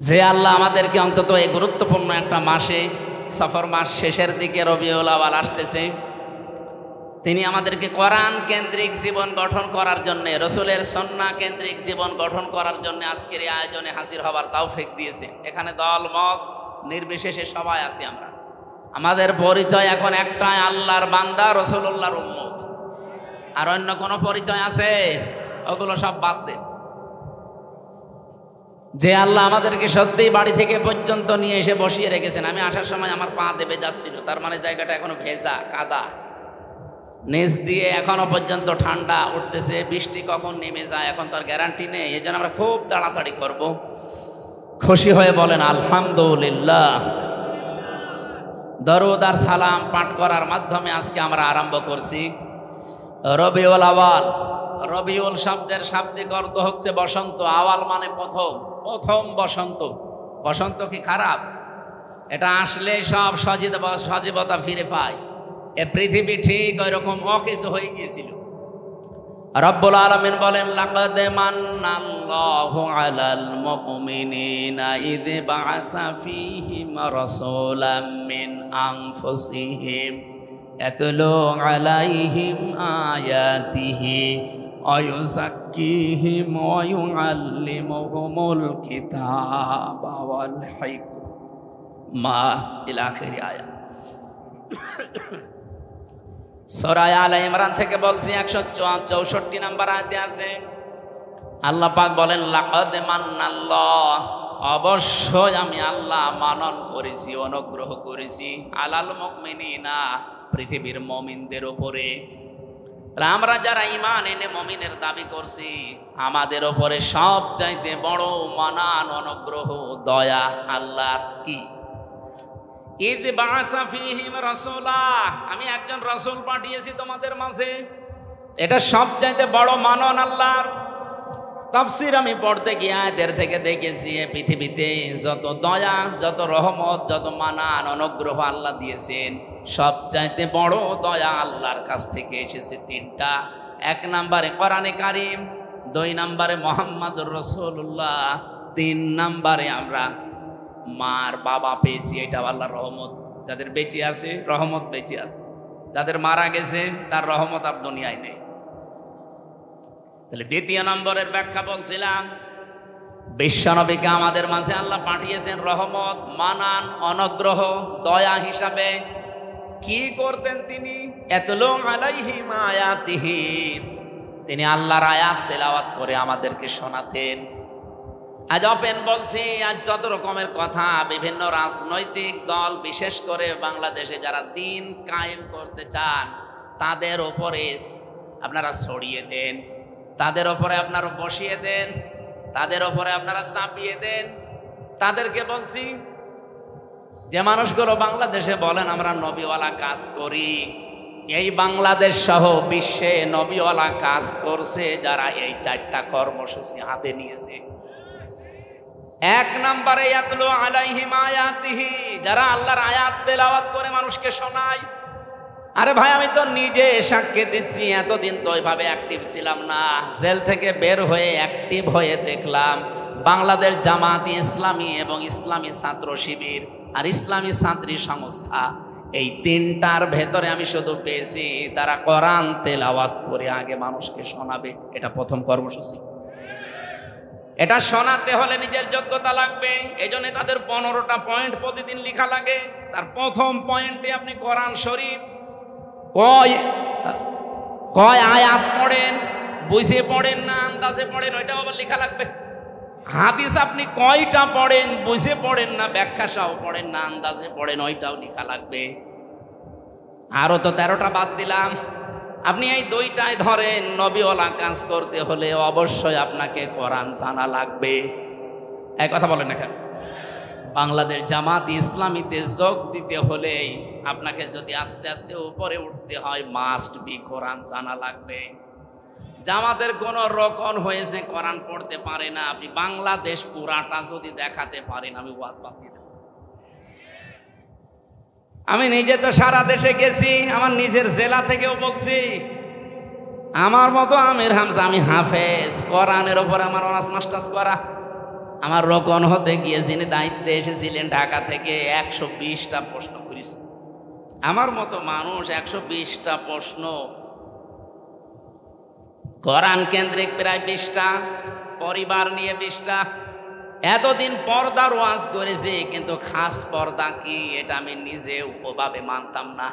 যে আল্লাহ আমাদেরকে অন্তত এই গুরুত্বপূর্ণ একটা মাসে, সফর মাস শেষের দিকে রবিউল আওয়াল আসতেছে, তিনি আমাদেরকে কোরআন কেন্দ্রিক জীবন গঠন করার জন্যে, রসুলের সুন্নাহ কেন্দ্রিক জীবন গঠন করার জন্য আজকের এই আয়োজনে হাজির হবার তৌফিক দিয়েছে। এখানে দল মত নির্বিশেষে সবাই আছি আমরা। আমাদের পরিচয় এখন একটাই, আল্লাহর বান্দা, রসুলুল্লাহর উম্মত। আর অন্য কোনো পরিচয় আছে? ওগুলো সব বাদ দেন। যে আল্লাহ আমাদেরকে সত্যিই বাড়ি থেকে পর্যন্ত নিয়ে এসে বসিয়ে রেখেছেন। আমি আসার সময় আমার পা দেবে যাচ্ছিল, তার মানে জায়গাটা এখনো ভেজা কাদা, নিচ দিয়ে এখনো পর্যন্ত ঠান্ডা উঠতেছে, বৃষ্টি কখন নেমে যায় এখন তার গ্যারান্টি নেই। এই জন্য আমরা খুব তাড়াতাড়ি করব। খুশি হয়ে বলেন আলহামদুলিল্লাহ। দরুদ আর সালাম পাঠ করার মাধ্যমে আজকে আমরা আরম্ভ করছি রবিউল আওয়াল। রবিউল শব্দের শাব্দিক অর্থ হচ্ছে বসন্ত। আওয়াল মানে প্রথম, প্রথম বসন্ত। বসন্ত কি খারাপ? এটা আসলে সব সজীবতা ফিরে পায়। এ পৃথিবী ঠিক ওই রকম অকিছু হয়ে গিয়েছিল। রব্বুল আলামিন বলেন, লাকাদ মান্নাল্লাহু আলাল মুমিনিনা ইয বাআসা ফীহিম রাসূলাম মিন আনফুসিহিম ইয়াতলু আলাইহিম আয়াতিহি ওয়া ইউযাক্কিহিম ওয়া ইউআল্লিমুহুমুল কিতাবা ওয়াল হিকমা ইলা আখিরি আয়াত। সূরা আলে ইমরান থেকে বলছি 164 নম্বর আয়াতে আছে, আল্লাহ পাক বলেন, লাকাদ মান্নাল্লাহ, অবশ্যই আমি আল্লাহ মানন করেছি, অনুগ্রহ করেছি, আলাল মুমিনিনা, পৃথিবীর মুমিনদের উপরে। আমরা যারা ঈমান এনে মুমিনের দাবি করছি, আমাদের উপরে সবচাইতে বড় মানান, অনুগ্রহ, দয়া আল্লাহর কি? ইয বাআসা ফীহিম রাসূলা, আমি একজন রাসূল পাঠিয়েছি তোমাদের মাঝে। এটা সবচাইতে বড় মানন আল্লাহর। তাফসীর আমি পড়তে গিয়ে আয়াতের থেকে দেখেছি, পৃথিবীতে যত দয়া, যত রহমত, যত মানান, অনুগ্রহ আল্লাহ দিয়েছেন, সবচাইতে বড় দয়া আল্লাহর কাছ থেকে এসেছে তিনটা। 1 নম্বরে কোরআনে কারীম, 2 নম্বরে মুহাম্মদুর রাসূলুল্লাহ, 3 নম্বরে আমরা মার বাবা পেয়েছি। এটা আল্লাহর রহমত। যাদের বেঁচে আছে রহমত বেঁচে আছে, যাদের মারা গেছে তার রহমত আর দুনিয়ায় নেই। তাহলে 2 নম্বরের ব্যাখ্যা বলছিলাম, বিশ্বনবীকে আমাদের মাঝে আল্লাহ পাঠিয়েছেন রহমত, মানান, অনুগ্রহ, দয়া হিসাবে। কি করতেন তিনি? ইয়াতলু আলাইহিম আয়াতিহি, তিনি আল্লাহর আয়াত তেলাওয়াত করে আমাদেরকে শোনাতেন। আজ ওপেন বলছি, আজ যত রকমের কথা বিভিন্ন রাজনৈতিক দল, বিশেষ করে বাংলাদেশে যারা দিন কায়েম করতে চান, তাদের ওপরে আপনারা ছড়িয়ে দেন, তাদের ওপরে আপনারা বসিয়ে দেন, তাদের ওপরে আপনারা চাপিয়ে দেন। তাদেরকে বলছি, যে মানুষগুলো বাংলাদেশে বলেন আমরা নবীওয়ালা কাজ করি, এই বাংলাদেশ সহ বিশ্বে নবীওয়ালা কাজ করছে যারা এই 4টা কর্মসূচি হাতে নিয়েছে। 1 নম্বরে ইয়াতলু আলাইহিম আয়াতিহি, যারা আল্লাহর আয়াত তেলাওয়াত করে মানুষকে শোনায়। আরে ভাই, আমি তো নিজে সাক্ষী দিচ্ছি, এতদিন তো ওইভাবে অ্যাক্টিভ ছিলাম না। জেল থেকে বের হয়ে অ্যাক্টিভ হয়ে দেখলাম বাংলাদেশ জামাত ইসলামী এবং ইসলামী ছাত্র শিবির আর ইসলামী ছাত্রী সংস্থা, এই 3টার ভেতরে আমি শুধু পেয়েছি তারা কোরআন তেলাওয়াত করে আগে মানুষকে শোনাবে। এটা প্রথম কর্মসূচি। এটা শোনাতে হলে নিজের যোগ্যতা লাগবে। এই জন্য তাদের 15টা পয়েন্ট প্রতিদিন লেখা লাগে। তার প্রথম পয়েন্টে আপনি কোরআন শরীফ কয় আয়াত পড়েন, বুঝে পড়েন না আন্দাজে পড়েন, ওইটাও আবার লেখা লাগবে। হাদিস আপনি কয়টা পড়েন, বুঝে পড়েন না ব্যাখ্যা সহ পড়েন না আন্দাজে পড়েন, ওইটাও লেখা লাগবে। আরো তো 13টা বাদ দিলাম। আপনি এই 2টায় ধরেন, নবীওয়ালা কাজ করতে হলে অবশ্যই আপনাকে কোরআন জানা লাগবে। এই কথা বলেন না কেন? বাংলাদেশ জামাত ইসলামীতে যোগ দিতে হলে আপনাকে যদি আস্তে আস্তে উপরে উঠতে হয়, মাস্ট বি কোরআন জানা লাগবে। জামাতের কোন রকম হয়েছে কোরআন পড়তে পারে না, আপনি বাংলাদেশ পুরাটা যদি দেখাতে পারেন, আমি ওয়াজ বাদ দিয়ে দেব। আমি নিজে তো সারা দেশে গেছি, আমার নিজের জেলা থেকেও বলছি। আমার মতো আমির হামজা, আমি হাফেজ, কোরআনের ওপর আমার অনার্স মাস্টার্স করা। আমার রকন হতে গিয়ে যিনি দায়িত্বে এসেছিলেন ঢাকা থেকে 120টা প্রশ্ন করেছি। আমার মতো মানুষ 120টা প্রশ্ন, কোরআন কেন্দ্রিক প্রায় 20টা, পরিবার নিয়ে 20টা। এতদিন পর্দার ওয়াজ করেছি, কিন্তু খাস পর্দা কি এটা আমি নিজেও ওভাবে মানতাম না।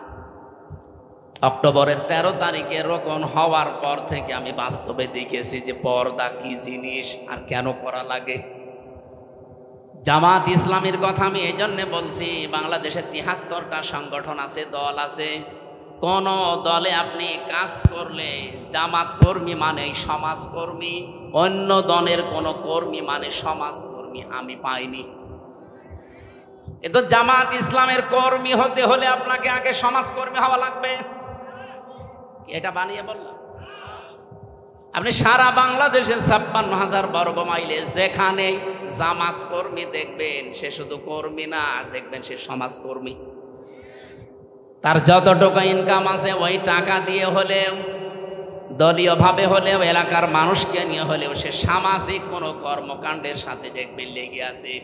অক্টোবরের 13 তারিখে রোকন হওয়ার পর থেকে আমি বাস্তবে দেখেছি যে পর্দা কি জিনিস আর কেন করা লাগে। জামাত ইসলামীর কথা আমি এই জন্য বলছি, বাংলাদেশে 73টা সংগঠন আছে, দল আছে। কোন দলে আপনি কাজ করলে জামাত কর্মী মানে সমাজকর্মী, অন্য দলের কোন কর্মী মানে সমাজকর্মী আমি পাইনি। এ তো জামাত ইসলামের কর্মী হতে হলে আপনাকে আগে সমাজকর্মী হওয়া লাগবে। এটা বানিয়ে বললাম। আপনি সারা বাংলাদেশের 56,000 বর্গ মাইলে যেখানে জামাত কর্মী দেখবেন, সে শুধু কর্মী না, দেখবেন সে সমাজকর্মী। তার যতটুকু ইনকাম আছে ওই টাকা দিয়ে হলেও, দলীয়ভাবে হলেও, এলাকার মানুষকে নিয়ে হলেও সে সামাজিক কোনো কর্মকাণ্ডের সাথে দেখবেন লেগে আছে।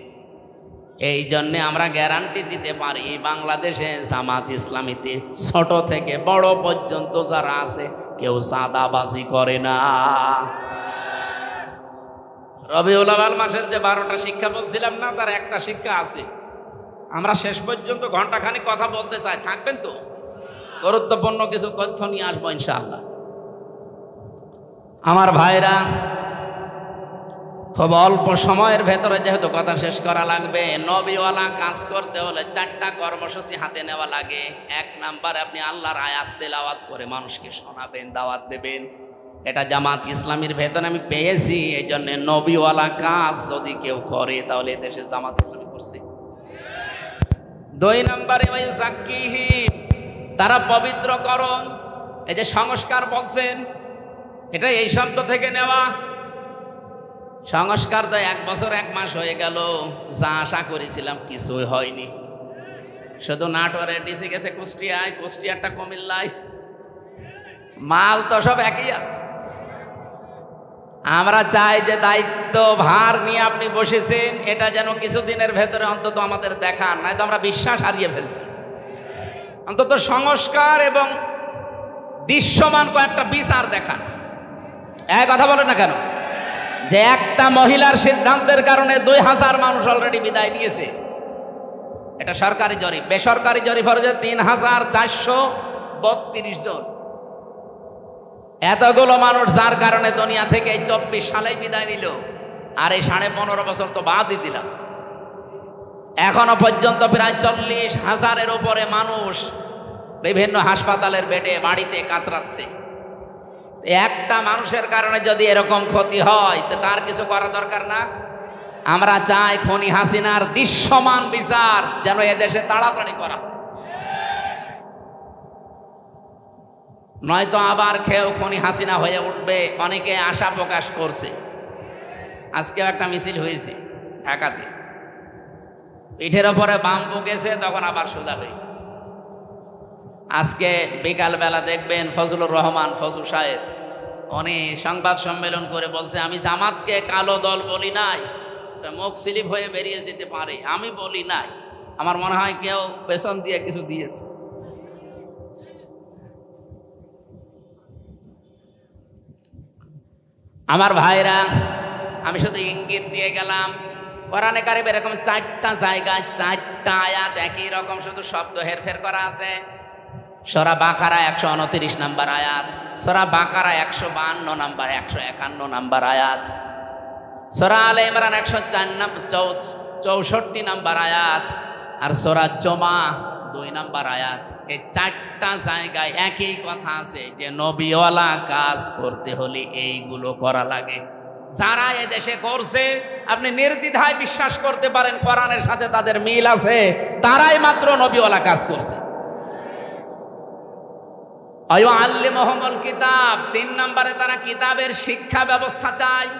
এই জন্যে আমরা গ্যারান্টি দিতে পারি বাংলাদেশে জামাত ইসলামীতে ছোট থেকে বড় পর্যন্ত যারা আছে কেউ চাঁদাবাজি করে না। রবিউল আউয়াল মাসের যে 12টা শিক্ষা বলছিলাম না, তার একটা শিক্ষা আছে। আমরা শেষ পর্যন্ত ঘন্টাখানিক কথা বলতে চাই, থাকবেন তো? গুরুত্বপূর্ণ কিছু তথ্য নিয়ে আসবো ইনশাআল্লাহ। আমার ভাইরা, খুব অল্প সময়ের ভেতরে যেহেতু কথা শেষ করা লাগবে, নবীওয়ালা কাজ করতে হলে 4টা কর্মসূচি হাতে নেওয়া লাগে। 1 নাম্বারে আপনি আল্লাহর আয়াত তেলাওয়াত করে মানুষকে শোনাবেন, দাওয়াত দেবেন। এটা জামাত ইসলামীর ভেতরে আমি পেয়েছি। এই জন্য নবীওয়ালা কাজ যদি কেউ করে তাহলে দেশে জামাত ইসলামী করছে। 2 নাম্বারে তারা পবিত্রকরণ, এই যে সংস্কার বলছেন, এটা এই শব্দ থেকে নেওয়া। সংস্কার তো 1 বছর 1 মাস হয়ে গেল, যা আশা করেছিলাম কিছুই হয়নি। শুধু নাটোরে ডিসি গেছে কুষ্টিয়ায়, কুষ্টিয়ারটা কুমিল্লায়, মাল তো সব একই আছে। আমরা চাই যে দায়িত্ব ভার নিয়ে আপনি বসেছেন, এটা যেন কিছুদিনের ভেতরে অন্তত আমাদের দেখান, নয়তো আমরা বিশ্বাস হারিয়ে ফেলছি। অন্তত সংস্কার এবং দৃশ্যমান কয়েকটা বিচার দেখান। এক কথা বলে না কেন যে একটা মহিলার সিদ্ধান্তের কারণে 2000 মানুষ অলরেডি বিদায় নিয়েছে। এটা সরকারি জরিপ। বেসরকারি জরিপ হচ্ছে 3432 জন। এতগুলো মানুষ যার কারণে দুনিয়া থেকে এই 24 সালেই বিদায় নিল, আর এই 15.5 বছর তো বাদই দিলাম। এখনো পর্যন্ত প্রায় 40,000-এর উপরে মানুষ বিভিন্ন হাসপাতালের বেডে, বাড়িতে কাতরাচ্ছে। একটা মানুষের কারণে যদি এরকম ক্ষতি হয় তো তার কিছু করা দরকার না? আমরা চাই খনি হাসিনার দৃশ্যমান বিচার যেন এদেশে তাড়াতাড়ি করা, নয়তো আবার কেউ খনি হাসিনা হয়ে উঠবে। অনেকে আশা প্রকাশ করছে। আজকেও একটা মিছিল হয়েছে ঢাকাতে, পিঠের ওপরে বাম গেছে, তখন আবার সোজা হয়ে গেছে। আজকে বিকালবেলা দেখবেন ফজলুর রহমান ফজল সাহেব উনি সংবাদ সম্মেলন করে বলছে, আমি জামাতকে কালো দল বলি নাই, মুখ স্লিপ হয়ে বেরিয়ে যেতে পারে, আমি বলি নাই। আমার মনে হয় কেউ পেছন দিয়ে কিছু দিয়েছে। আমার ভাইরা, আমি শুধু ইঙ্গিত দিয়ে গেলাম। কোরআনে কারিমে এরকম 4টা জায়গায় 4টা আয়াত একই রকম, শুধু শব্দ হেরফের করা আছে। সূরা বাকারা 129 নম্বর আয়াত, সূরা বাকারা 152 নম্বর, 151 নম্বর আয়াত, সূরা আলে ইমরান 164 নম্বর আয়াত, আর সূরা জুমা 2 নম্বর আয়াত। এই 4টা জায়গায় একই কথা আছে যে নবীওয়ালা কাজ করতে হলে এইগুলো করা লাগে। যারা এদেশে করছে আপনি নির্দ্বিধায় বিশ্বাস করতে পারেন কোরআনের সাথে তাদের মিল আছে, তারাই মাত্র নবীওয়ালা কাজ করছে। আল্লিমুহুমুল কিতাব, 3 নম্বরে তারা কিতাবের শিক্ষা ব্যবস্থা চায়।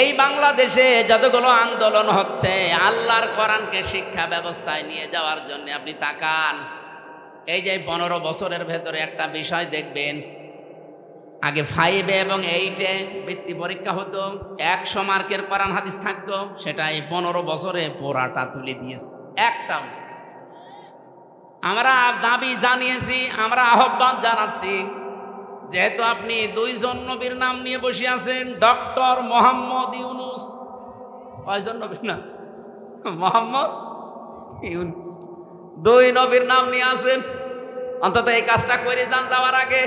এই বাংলাদেশে যতগুলো আন্দোলন হচ্ছে আল্লাহর কোরআনকে শিক্ষা ব্যবস্থায় নিয়ে যাওয়ার জন্য আপনি তাকান। এই যে 15 বছরের ভেতরে একটা বিষয় দেখবেন, আগে 5 এবং 8-এ বৃত্তি পরীক্ষা হতো, 100 মার্কের কোরআন হাদিস থাকতো, সেটা এই 15 বছরে পুরাটা তুলে দিয়েছে, একটাও। আমরা দাবি জানিয়েছি, আমরা আহ্বান জানাচ্ছি, যেহেতু আপনি 2 জন নবীর নাম নিয়ে বসে আছেন, ডক্টর মোহাম্মদ ইউনুস, কয়জন নবীর নাম? মোহাম্মদ ইউনুস, 2 নবীর নাম নিয়ে আছেন। অন্তত এই কাজটা করে যান যাওয়ার আগে,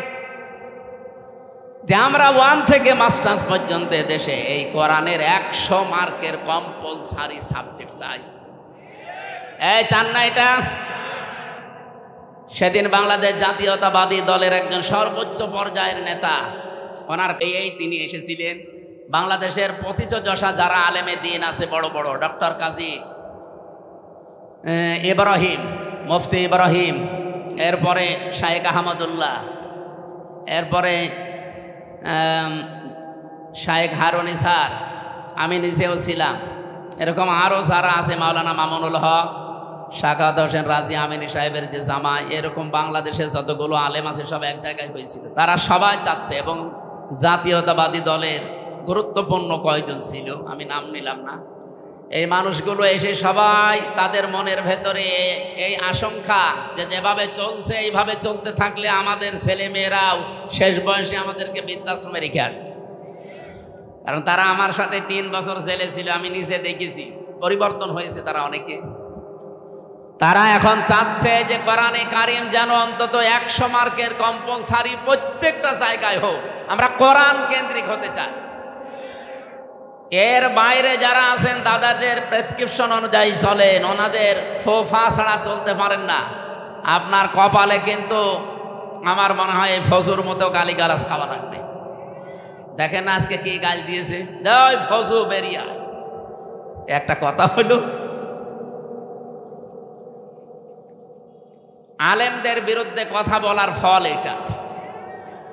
যে আমরা 1 থেকে মাস্টার্স পর্যন্ত দেশে এই কোরআনের 100 মার্কের কম্পালসারি সাবজেক্ট চাই। এই চান না এটা? সেদিন বাংলাদেশ জাতীয়তাবাদী দলের একজন সর্বোচ্চ পর্যায়ের নেতা, ওনার তিনি এসেছিলেন। বাংলাদেশের পথিতযশা যারা আলেমে দিন আছে বড় বড়, ডক্টর কাজী ইব্রাহিম, মুফতি ইব্রাহিম, এরপরে শায়েখ আহমদুল্লাহ, এরপরে শায়েখ হারুন ইসহার, আমি নিজেও ছিলাম, এরকম আরও যারা আছে, মাওলানা মামুনুল হক, শাকাত হোসেন রাজি আমিনী সাহেবের যে জামাই, এরকম বাংলাদেশের যতগুলো আলেম আছে সব এক জায়গায় হয়েছিল। তারা সবাই চাচ্ছে, এবং জাতীয়তাবাদী দলের গুরুত্বপূর্ণ কয়জন ছিল, আমি নাম নিলাম না, এই মানুষগুলো এসে সবাই তাদের মনের ভেতরে এই আশঙ্কা যে যেভাবে চলছে এইভাবে চলতে থাকলে আমাদের ছেলে মেয়েরাও শেষ বয়সে আমাদেরকে বৃদ্ধাশ্রমে রেখে আসবে। কারণ তারা আমার সাথে 3 বছর জেলে ছিল, আমি নিজে দেখেছি, পরিবর্তন হয়েছে তারা অনেকে। তারা এখন চাচ্ছে যে কোরআনে কারিম যেন অন্তত 100 মার্কের কম্পালসারি প্রত্যেকটা জায়গায় হোক, আমরা কোরআন কেন্দ্রিক হতে চাই। এর বাইরে যারা আছেন দাদাদের প্রেসক্রিপশন অনুযায়ী চলেন, ওনাদের ফোফা ছাড়া চলতে পারেন না। আপনার কপালে কিন্তু আমার মনে হয় এই ফজুর মতো গালিগালাজ খাওয়া লাগবে। দেখেন না আজকে কি গাল দিয়েছে, জয় ফজু বেরিয়া। একটা কথা হলো, আলেমদের বিরুদ্ধে কথা বলার ফল এটা।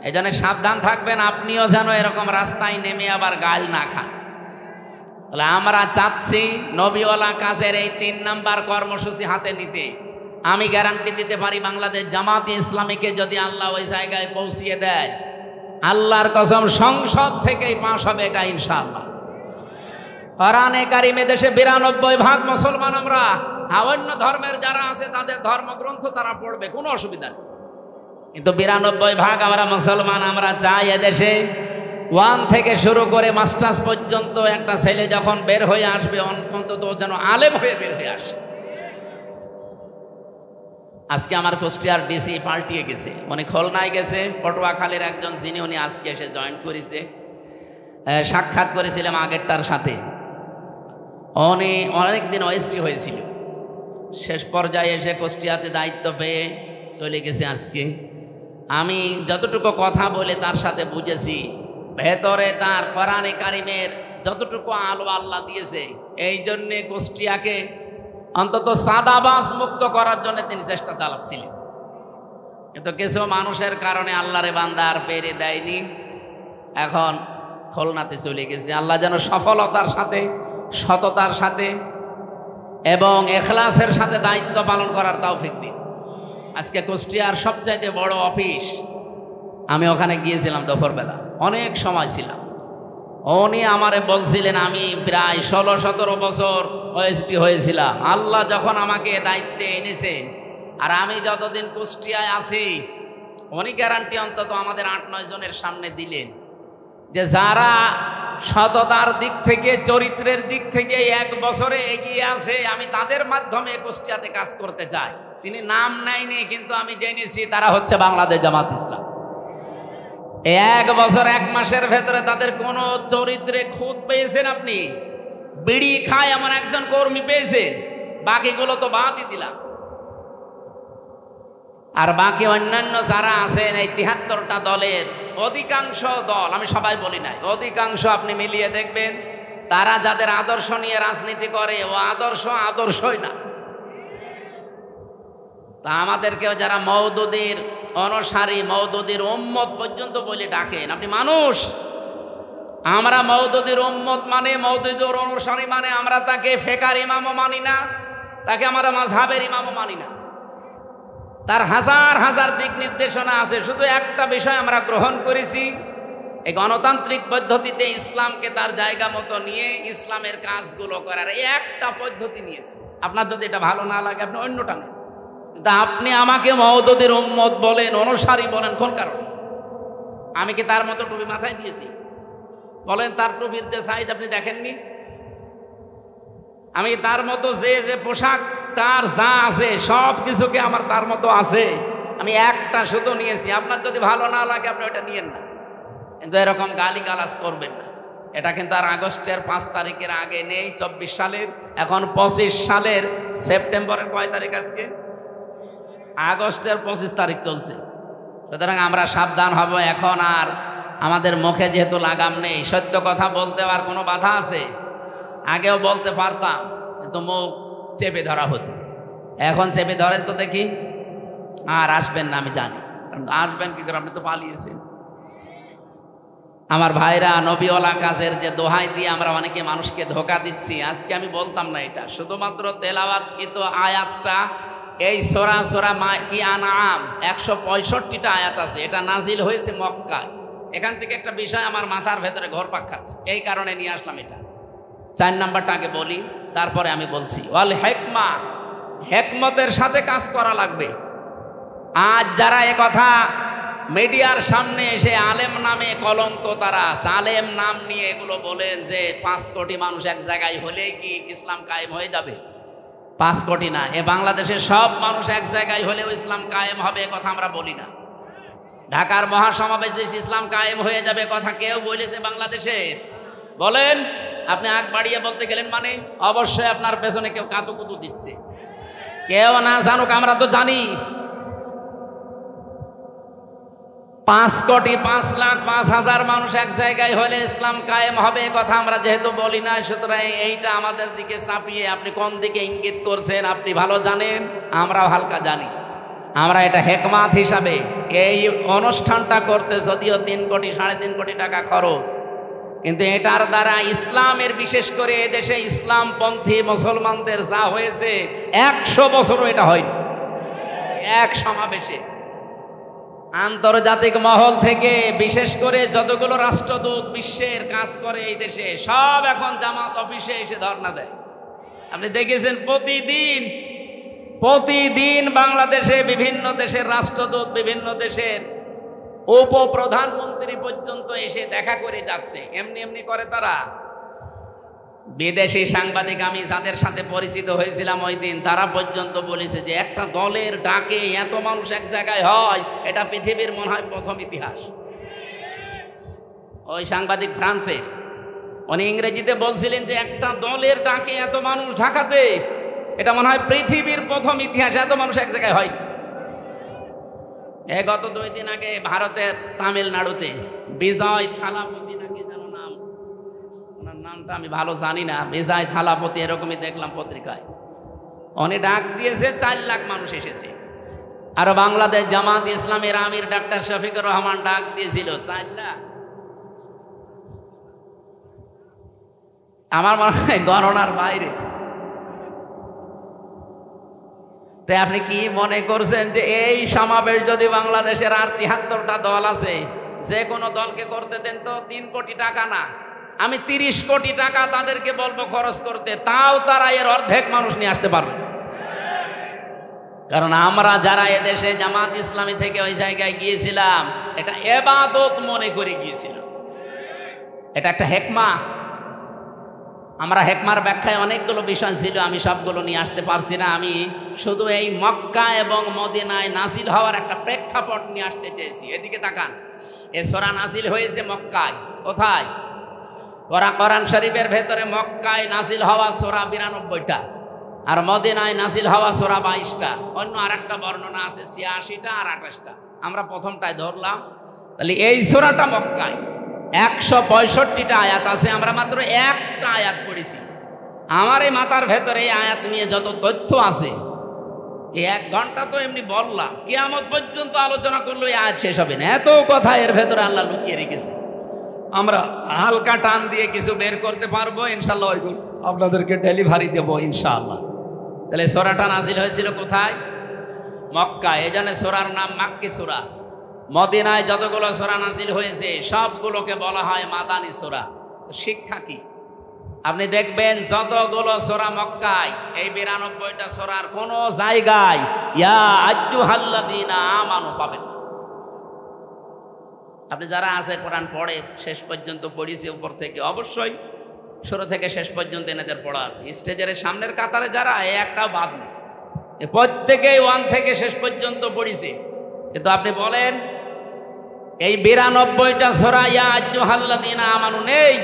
এই জন্য সাবধান থাকবেন, আপনিও যেন এরকম রাস্তায় নেমে আবার গাল না খান। তাহলে আমরা চাচ্ছি নবীওয়ালা কাজের এই 3 নাম্বার কর্মসূচি হাতে নিতে। আমি গ্যারান্টি দিতে পারি, বাংলাদেশ জামাতে ইসলামীকে যদি আল্লাহ ওই জায়গায় পৌঁছিয়ে দেয়, আল্লাহর কসম সংসদ থেকেই পাশ হবে এটা ইনশাআল্লাহ। কোরআনে কারিমে দেশে 92% মুসলমান আমরা, অন্য ধর্মের যারা আছে তাদের ধর্মগ্রন্থ তারা পড়বে, কোনো অসুবিধা নেই, কিন্তু 92% আমরা মুসলমান। আমরা চাই এদেশে 1 থেকে শুরু করে মাস্টার্স পর্যন্ত একটা ছেলে যখন বের হয়ে আসবে অন্তত যেন আলেম হয়ে বের হয়ে আসে। আজকে আমার কুষ্টিয়ার ডিসি পাল্টিয়ে গেছে, উনি খুলনায় গেছে, পটুয়াখালীর একজন যিনি উনি আজকে এসে জয়েন করেছে। সাক্ষাৎ করেছিলাম আগেরটার সাথে, উনি অনেকদিন ওএসডি হয়েছিল, শেষ পর্যায়ে এসে কুষ্টিয়াতে দায়িত্ব পেয়ে চলে গেছে আজকে। আমি যতটুকু কথা বলে তার সাথে বুঝেছি, ভেতরে তার কোরআনে কারিমের যতটুকু আলো আল্লাহ দিয়েছে, এই জন্যে কুষ্টিয়াকে অন্তত সাদাবাস মুক্ত করার জন্য তিনি চেষ্টা চালাচ্ছিলেন। কিন্তু কিছু মানুষের কারণে আল্লাহরে বান্দা আর পেরে দেয়নি, এখন খুলনাতে চলে গেছে। আল্লাহ যেন সফলতার সাথে, সততার সাথে এবং এখলাসের সাথে দায়িত্ব পালন করার তৌফিক দিন। আজকে কুষ্টিয়ার সবচাইতে বড় অফিস, আমি ওখানে গিয়েছিলাম দুপুরবেলা, অনেক সময় ছিলাম। উনি আমারে বলছিলেন, আমি প্রায় 16-17 বছর ওএসডি হয়েছিলাম। আল্লাহ যখন আমাকে দায়িত্বে এনেছেন, আর আমি যতদিন কুষ্টিয়ায় আছি, উনি গ্যারান্টি অন্তত আমাদের 8-9 জনের সামনে দিলেন যে যারা সততার দিক থেকে, চরিত্রের দিক থেকে 1 বছরে এগিয়ে আছে, আমি তাদের মাধ্যমে কুষ্টিয়াতে কাজ করতে চাই। তিনি নাম নেয়নি, কিন্তু আমি জেনেছি তারা হচ্ছে বাংলাদেশ জামাত ইসলাম। 1 বছর 1 মাসের ভেতরে তাদের কোন চরিত্রে খুঁত পেয়েছেন আপনি? বিড়ি খায় এমন একজন কর্মী পেয়েছেন, বাকিগুলো তো বাদই দিলাম। আর বাকি অন্যান্য যারা আছেন এই 73টা দলের অধিকাংশ দল, আমি সবাই বলি নাই, অধিকাংশ আপনি মিলিয়ে দেখবেন তারা যাদের আদর্শ নিয়ে রাজনীতি করে ও আদর্শই না। তা আমাদেরকেও যারা মওদুদীর অনুসারী, মওদুদীর উম্মত পর্যন্ত বলে ডাকেন, আপনি মানুষ। আমরা মওদুদীর উম্মত মানে, মওদুদীর অনুসারী মানে আমরা তাকে ফেকার ইমামও মানি না, তাকে আমরা মাযহাবের ইমামও মানি না। তার হাজার হাজার দিক নির্দেশনা আছে, শুধু একটা বিষয় আমরা গ্রহণ করেছি, এই গণতান্ত্রিক পদ্ধতিতে ইসলামকে তার জায়গা মতো নিয়ে ইসলামের কাজগুলো করার এই একটা পদ্ধতি নিয়েছি। আপনার যদি এটা ভালো না লাগে আপনি অন্যটা নেন, কিন্তু আপনি আমাকে মওদুদীর উম্মত বলেন, অনুসারী বলেন, কোন কারণে? আমি কি তার মতো টুপি মাথায় দিয়েছি? বলেন, তার টুপির যে সাইজ আপনি দেখেননি? আমি তার মতো যে পোশাক তার যা আছে সব কিছুকে আমার তার মতো আছে, আমি একটা শুধু নিয়েছি। আপনার যদি ভালো না লাগে আপনি ওটা নিয়েন না, কিন্তু এরকম গালিগালাজ করবেন না। এটা কিন্তু আর আগস্টের 5 তারিখের আগে নেই, 24 সালের, এখন 25 সালের সেপ্টেম্বরের কয় তারিখ আজকে? আগস্টের 25 তারিখ চলছে। সুতরাং আমরা সাবধান হব। এখন আর আমাদের মুখে যেহেতু লাগাম নেই, সত্য কথা বলতে আর কোনো বাধা আছে? আগেও বলতে পারতাম, কিন্তু মুখ চেপে ধরা হতো। এখন চেপে ধরেন তো দেখি। আর আসবেন না, আমি জানি। আসবেন কি করে, আপনি তো পালিয়েছেন। আমার ভাইরা, নবীওয়ালা কাজের যে দোহাই দিয়ে আমরা অনেকে মানুষকে ধোকা দিচ্ছি, আজকে আমি বলতাম না এটা। শুধুমাত্র তেলাওয়াতকৃত আয়াতটা, এই সূরা কি আনআম ১৬৫টা আয়াত আছে, এটা নাজিল হয়েছে মক্কায়। এখান থেকে একটা বিষয় আমার মাথার ভেতরে ঘুরপাক খাচ্ছে, এই কারণে নিয়ে আসলাম এটা। ৪ নাম্বারটা আগে বলি, তারপরে আমি বলছি। ওয়াল হিকমা, হিকমতের সাথে কাজ করা লাগবে। আজ যারা কথা মিডিয়ার সামনে এসে আলেম নামে কলঙ্ক, তারা আলেম নাম নিয়ে এগুলো বলেন যে ৫ কোটি মানুষ এক জায়গায় হলেই কি ইসলাম কায়েম হয়ে যাবে? ৫ কোটি না, এ বাংলাদেশের সব মানুষ এক জায়গায় হলেও ইসলাম কায়েম হবে, এ কথা আমরা বলি না। ঢাকার মহাসমাবেশে ইসলাম কায়েম হয়ে যাবে কথা কেউ বলেছে বাংলাদেশে? বলেন। আপনি আগ বাড়িয়ে বলতে গেলেন মানে অবশ্যই আপনার পেছনে কেউ কাতুকুতু দিচ্ছে। কেউ না জানুক, আমরা তো জানি। ৫ কোটি ৫ লাখ ৫,০০০ মানুষ এক জায়গায় হলে ইসলাম কায়েম হবে কথা আমরা যেহেতু বলি না, সুতরাং এইটা আমাদের দিকে চাপিয়ে আপনি কোন দিকে ইঙ্গিত করছেন আপনি ভালো জানেন, আমরাও হালকা জানি। আমরা এটা হিকমত হিসাবে এই অনুষ্ঠানটা করতে যদিও ৩ কোটি ৩.৫ কোটি টাকা খরচ, কিন্তু এটার দ্বারা ইসলামের, বিশেষ করে এদেশে ইসলামপন্থী মুসলমানদের যা হয়েছে ১০০ বছরও এটা হয়নি। এক সমাবেশে আন্তর্জাতিক মহল থেকে বিশেষ করে যতগুলো রাষ্ট্রদূত বিশ্বের কাজ করে এই দেশে, সব এখন জামাত অফিসে এসে ধর্ণা দেয়। আপনি দেখেছেন প্রতিদিন বাংলাদেশে বিভিন্ন দেশের রাষ্ট্রদূত, বিভিন্ন দেশের উপপ্রধানমন্ত্রী পর্যন্ত এসে দেখা করে যাচ্ছে। এমনি এমনি করে তারা। বিদেশি সাংবাদিক আমি যাদের সাথে পরিচিত হয়েছিলাম ওই দিন, তারা পর্যন্ত বলেছে যে একটা দলের ডাকে এত মানুষ এক জায়গায় হয়, এটা পৃথিবীর মনে হয় প্রথম ইতিহাস। ওই সাংবাদিক ফ্রান্সের, উনি ইংরেজিতে বলছিলেন যে একটা দলের ডাকে এত মানুষ ঢাকাতে, এটা মনে হয় পৃথিবীর প্রথম ইতিহাস, এত মানুষ এক জায়গায় হয়। গত 2 দিন আগে ভারতের তামিলনাড়ুতে বিজয় থালাপতি নাকি যেন নাম, ওনার নামটা আমি ভালো জানি না, বিজয় থালাপতি এরকমই দেখলাম পত্রিকায়, উনি ডাক দিয়েছে 4 লাখ মানুষ এসেছে। আর বাংলাদেশ জামাত ইসলামের আমির ডাক্তার শফিকুর রহমান ডাক দিয়েছিল 4 লাখ। আমার মনে হয় গণনার বাইরে। তাই আপনি কি মনে করছেন যে এই সমাবেশ যদি বাংলাদেশের আর 73টা দল আছে, যে কোনো দলকে করতে দেন তো 3 কোটি টাকা না, আমি 30 কোটি টাকা তাদেরকে বলবো খরচ করতে, তাও তারা এর অর্ধেক মানুষ নিয়ে আসতে পারবে না। কারণ আমরা যারা এদেশে জামাত ইসলামী থেকে ওই জায়গায় গিয়েছিলাম, এটা ইবাদত মনে করে গিয়েছিলাম। এটা একটা হিকমা। আমরা হিকমার ব্যাখ্যায় অনেকগুলো বিষয় ছিল, আমি সবগুলো নিয়ে আসতে পারছি না। আমি শুধু এই মক্কা এবং মদিনায় নাজিল হওয়ার একটা প্রেক্ষাপট নিয়ে আসতে চেয়েছি। এদিকে তাকান, এ সূরা নাজিল হয়েছে মক্কায়। কোথায়? কোরআন শরীফের ভেতরে মক্কায় নাজিল হওয়া সূরা 92টা, আর মদিনায় নাজিল হওয়া সূরা 22টা। অন্য আরেকটা বর্ণনা আছে 86টা আর 28টা। আমরা প্রথমটায় ধরলাম। তাহলে এই সূরাটা মক্কায় ১৬৫টা আয়াত আছে, আমরা মাত্র একটা আয়াত পড়েছি। আমার এই মাথার ভেতরে এই আয়াত নিয়ে যত তথ্য আছে, এই 1 ঘন্টা তো এমনি বললাম, কিয়ামত পর্যন্ত আলোচনা করলে এই আয়াত শেষ হবে না। এত কথা এর ভেতরে আল্লাহ লুকিয়ে রেখেছে। আমরা হালকা টান দিয়ে কিছু বের করতে পারবো ইনশাআল্লাহ, ওইগুলো আপনাদেরকে ডেলিভারি দেবো ইনশাআল্লাহ। তাহলে সূরাটা নাজিল হয়েছিল কোথায়? মক্কা। এই জন্য সূরার নাম মাক্কি সূরা। মদিনায় যতগুলো সূরা নাজিল হয়েছে সবগুলোকে বলা হয় মাদানী সূরা। তো শিক্ষা কি? আপনি দেখবেন যতগুলো সূরা মক্কায়, এই 92টা সূরার কোন জায়গায় ইয়া আইয়ুহাল্লাযীনা আমানু পাবেন। আপনি যারা আছে কোরআন পড়ে, শেষ পর্যন্ত পড়িছে উপর থেকে, অবশ্যই শুরু থেকে শেষ পর্যন্ত এনাদের পড়া আছে। স্টেজের সামনের কাতারে যারা, একটাও বাদ নেই, প্রত্যেকেই 1 থেকে শেষ পর্যন্ত পড়িছে। কিন্তু আপনি বলেন এই 92টা সূরা ইয়া আইয়ুহাল্লাযীনা আমানু নেই।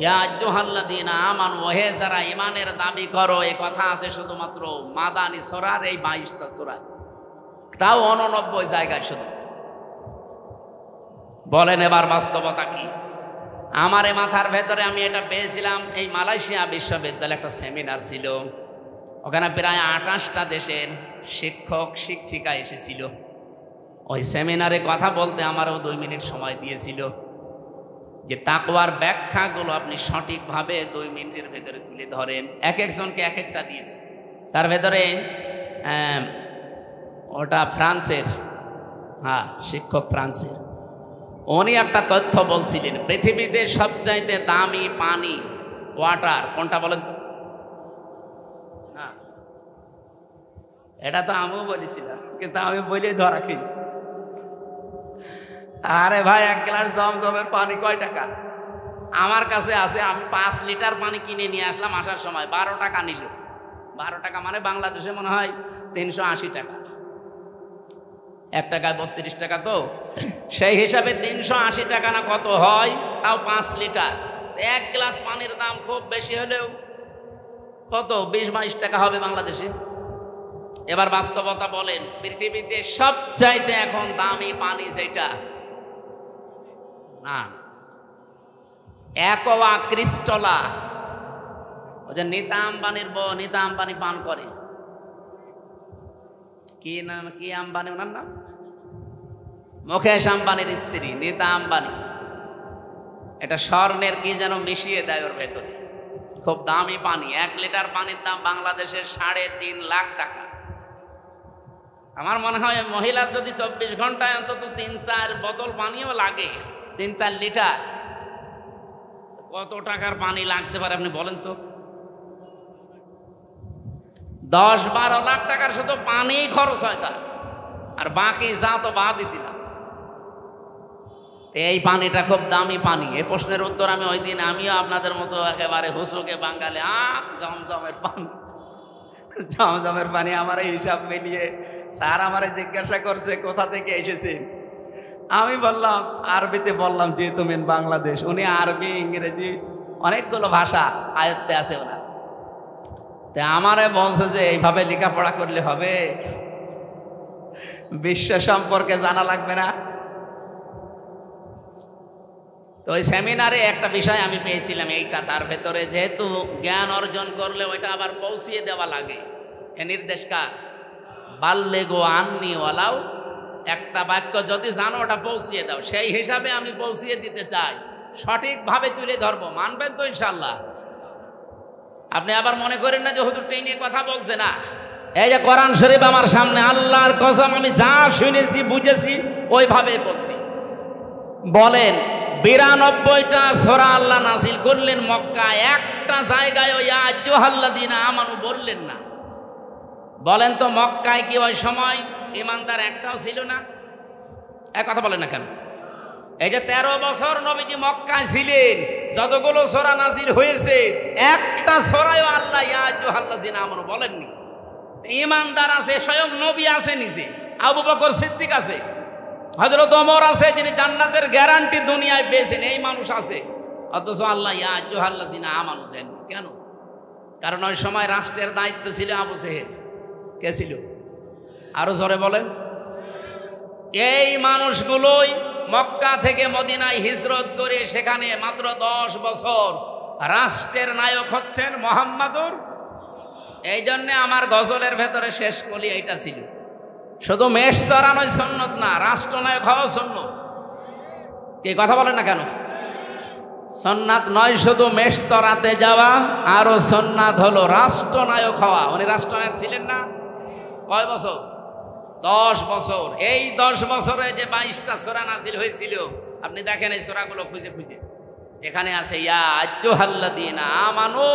ইয়া আইয়ুহাল্লাযীনা আমানু, ওহে যারা ঈমানের দাবি করো, এই কথা আছে শুধুমাত্র মাদানী সূরার এই 22টা সূরায়, তাও 89 জায়গায় শুধু। বলেন এবার বাস্তবতা কি? আমার এই মাথার ভেতরে আমি এটা পেয়েছিলাম, এই মালয়েশিয়া বিশ্ববিদ্যালয়ে একটা সেমিনার ছিল, ওখানে প্রায় 28টা দেশের শিক্ষক শিক্ষিকা এসেছিল। ওই সেমিনারে কথা বলতে আমারও 2 মিনিট সময় দিয়েছিল, যে তাকওয়ার ব্যাখ্যাগুলো আপনি সঠিকভাবে 2 মিনিটের ভেতরে তুলে ধরেন। এক একজনকে এক একটা দিয়েছে। তার ভেতরে ওটা ফ্রান্সের, হ্যাঁ শিক্ষক ফ্রান্সের, উনি একটা তথ্য বলছিলেন, পৃথিবীতে সবচাইতে দামি পানি ওয়াটার কোনটা বলেন? না, এটা তো আমিও বলেছিলাম, কিন্তু আমি বলে ধরা খেয়েছি। আরে ভাই, 1 গ্লাস জমজমের পানি কয় টাকা? আমার কাছে আছে, আমি 5 লিটার পানি কিনে নিয়ে আসলাম, আসার সময় 12 টাকা নিল। 12 টাকা মানে বাংলাদেশে মনে হয় 380 টাকা। 1 টাকায় 32 টাকা, তো সেই হিসাবে 380 টাকা না কত হয়, তাও 5 লিটার। 1 গ্লাস পানির দাম খুব বেশি হলেও কত, 20-22 টাকা হবে বাংলাদেশে। এবার বাস্তবতা বলেন, পৃথিবীতে সবচাইতে এখন দামি পানি যেটা, না অ্যাকোয়া ক্রিস্টলা, ওই যে নীতা আম্বানির বউ, নীতা আম্বানি পান করে, কি নাম, কি আম্বানি ওনার নাম? মুকেশ আম্বানির স্ত্রী নীতা আম্বানি। এটা স্বর্ণের কি যেন মিশিয়ে দেয় ওর ভেতরে, খুব দামি পানি। 1 লিটার পানির দাম বাংলাদেশের 3.5 লাখ টাকা। আমার মনে হয় মহিলার যদি 24 ঘন্টায় অন্তত 3-4 বোতল পানিও লাগে, 3-4 লিটার, কত টাকার পানি লাগতে পারে আপনি বলেন তো? 10-12 লাখ টাকার শুধু পানি খরচ হয় তার, আর বাকি যা তো বাদই দিলাম। এই পানিটা খুব দামি পানি। এই প্রশ্নের উত্তর আমি ওই দিন, আমিও আপনাদের মতো একেবারে হুসুকে বাঙালি, জমজমের পানি, জমজমের পানি আমার হিসাব মিলিয়ে স্যার আমারে জিজ্ঞাসা করছে কোথা থেকে এসেছে। আমি বললাম, আরবিতে বললাম, যেহেতু মেন বাংলাদেশ। উনি আরবি, ইংরেজি অনেকগুলো ভাষা আয়ত্তে আছে ওনার। তা আমারে বলছে যে এইভাবে লেখাপড়া করলে হবে, বিশ্ব সম্পর্কে জানা লাগবে না? তো ওই সেমিনারে একটা বিষয় আমি পেয়েছিলাম এইটা, তার ভেতরে যেহেতু জ্ঞান অর্জন করলে ওইটা আবার পৌঁছিয়ে দেওয়া লাগে। এ নির্দেশ কার? বাল্লেগো আন্নি ওয়ালাও, একটা বাক্য যদি জানো ওটা পৌঁছিয়ে দাও। সেই হিসাবে আমি পৌঁছিয়ে দিতে চাই, সঠিকভাবে তুলে ধরবো। মানবেন তো ইনশাল্লাহ? আপনি আবার মনে করেন না যে হুজুর টেনে কথা বলছে না। এই যে কোরআন শরীফ আমার সামনে, আল্লাহর কসম আমি যা শুনেছি বুঝেছি ওইভাবে বলছি। বলেন 92টা সূরা আল্লাহ নাযিল করলেন মক্কায়, একটা জায়গায় ওই আইয়ুহাল্লাযীনা আমানু বললেন না। বলেন তো মক্কায় কি ওই সময় ইমানদার একটাও ছিল না? এক কথা বলেন না কেন? এই যে 13 বছর নবীজি মক্কায় ছিলেন, যতগুলো সূরা নাযিল হয়েছে একটা সূরায়ও আল্লাহ ইয়া আইয়ুহাল্লাযীনা আমানু বলেননি। ইমানদার আছে, স্বয়ং নবী আছে নিজে, আবু বকর সিদ্দিক আছে, হযরত ওমর আছে, যিনি জান্নাতের গ্যারান্টি দুনিয়ায় পেয়েছেন, এই মানুষ আছে, অথচ আল্লাহ ইয়া আইয়ুহাল্লাযীনা আমানু দেন কেন? কারণ ওই সময় রাষ্ট্রের দায়িত্ব ছিল আবু জেহেল। কে ছিল? আরো জোরে বলেন। এই মানুষগুলোই মক্কা থেকে মদিনায় হিজরত করে সেখানে মাত্র 10 বছর রাষ্ট্রের নায়ক হচ্ছেন মুহাম্মাদুর। এই জন্য আমার গজলের ভেতরে শেষ কলি এইটা ছিল, শুধু মেষ চড়ানোই সুন্নত না, রাষ্ট্রনায়ক হওয়া সুন্নত। কি কথা বলেন না কেন? সুন্নাত নয় শুধু মেষ চড়াতে যাওয়া, আরো সুন্নাত হলো রাষ্ট্রনায়ক হওয়া। উনি রাষ্ট্রনায়ক ছিলেন না? কয় বছর? 10 বছর। এই 10 বছরে যে 22টা সূরা নাযিল হয়েছিল, আপনি দেখেন এই সূরাগুলো খুঁজে খুঁজে, এখানে আছে ইয়া আইয়ুহাল্লাযীনা আমানু,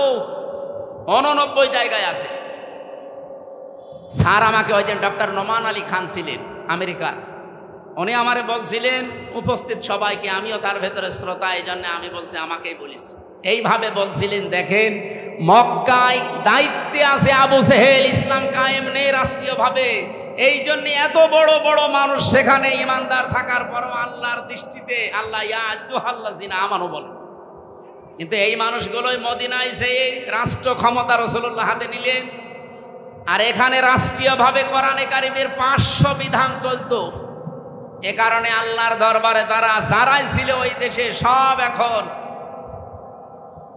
89 জায়গায় আছে। স্যার আমাকে ওই দিন ডক্টর নোমান আলী খান ছিলেন আমেরিকার, উনি আমারে বলছিলেন উপস্থিত সবাইকে, আমিও তার ভেতরে শ্রোতা, এই জন্য আমি বলছি আমাকেই বলিস। এইভাবে বলছিলেন, দেখেন মক্কায় দায়িত্বে আছে আবু জেহেল, ইসলাম কায়েম নেই রাষ্ট্রীয়ভাবে, এই জন্য এত বড় বড় মানুষ সেখানে ইমানদার থাকার পরও আল্লাহর দৃষ্টিতে আল্লাহ ইয়া আইয়ুহাল্লাযীনা আমানু বলেন। কিন্তু এই মানুষগুলোই মদিনায় যেয়ে রাষ্ট্র ক্ষমতা রাসূলুল্লাহ হাতে নিলেন, আর এখানে রাষ্ট্রীয়ভাবে কোরআনে কারিমের 500 বিধান চলতো। এ কারণে আল্লাহর দরবারে তারা যারাই ছিল ওই দেশে সব এখন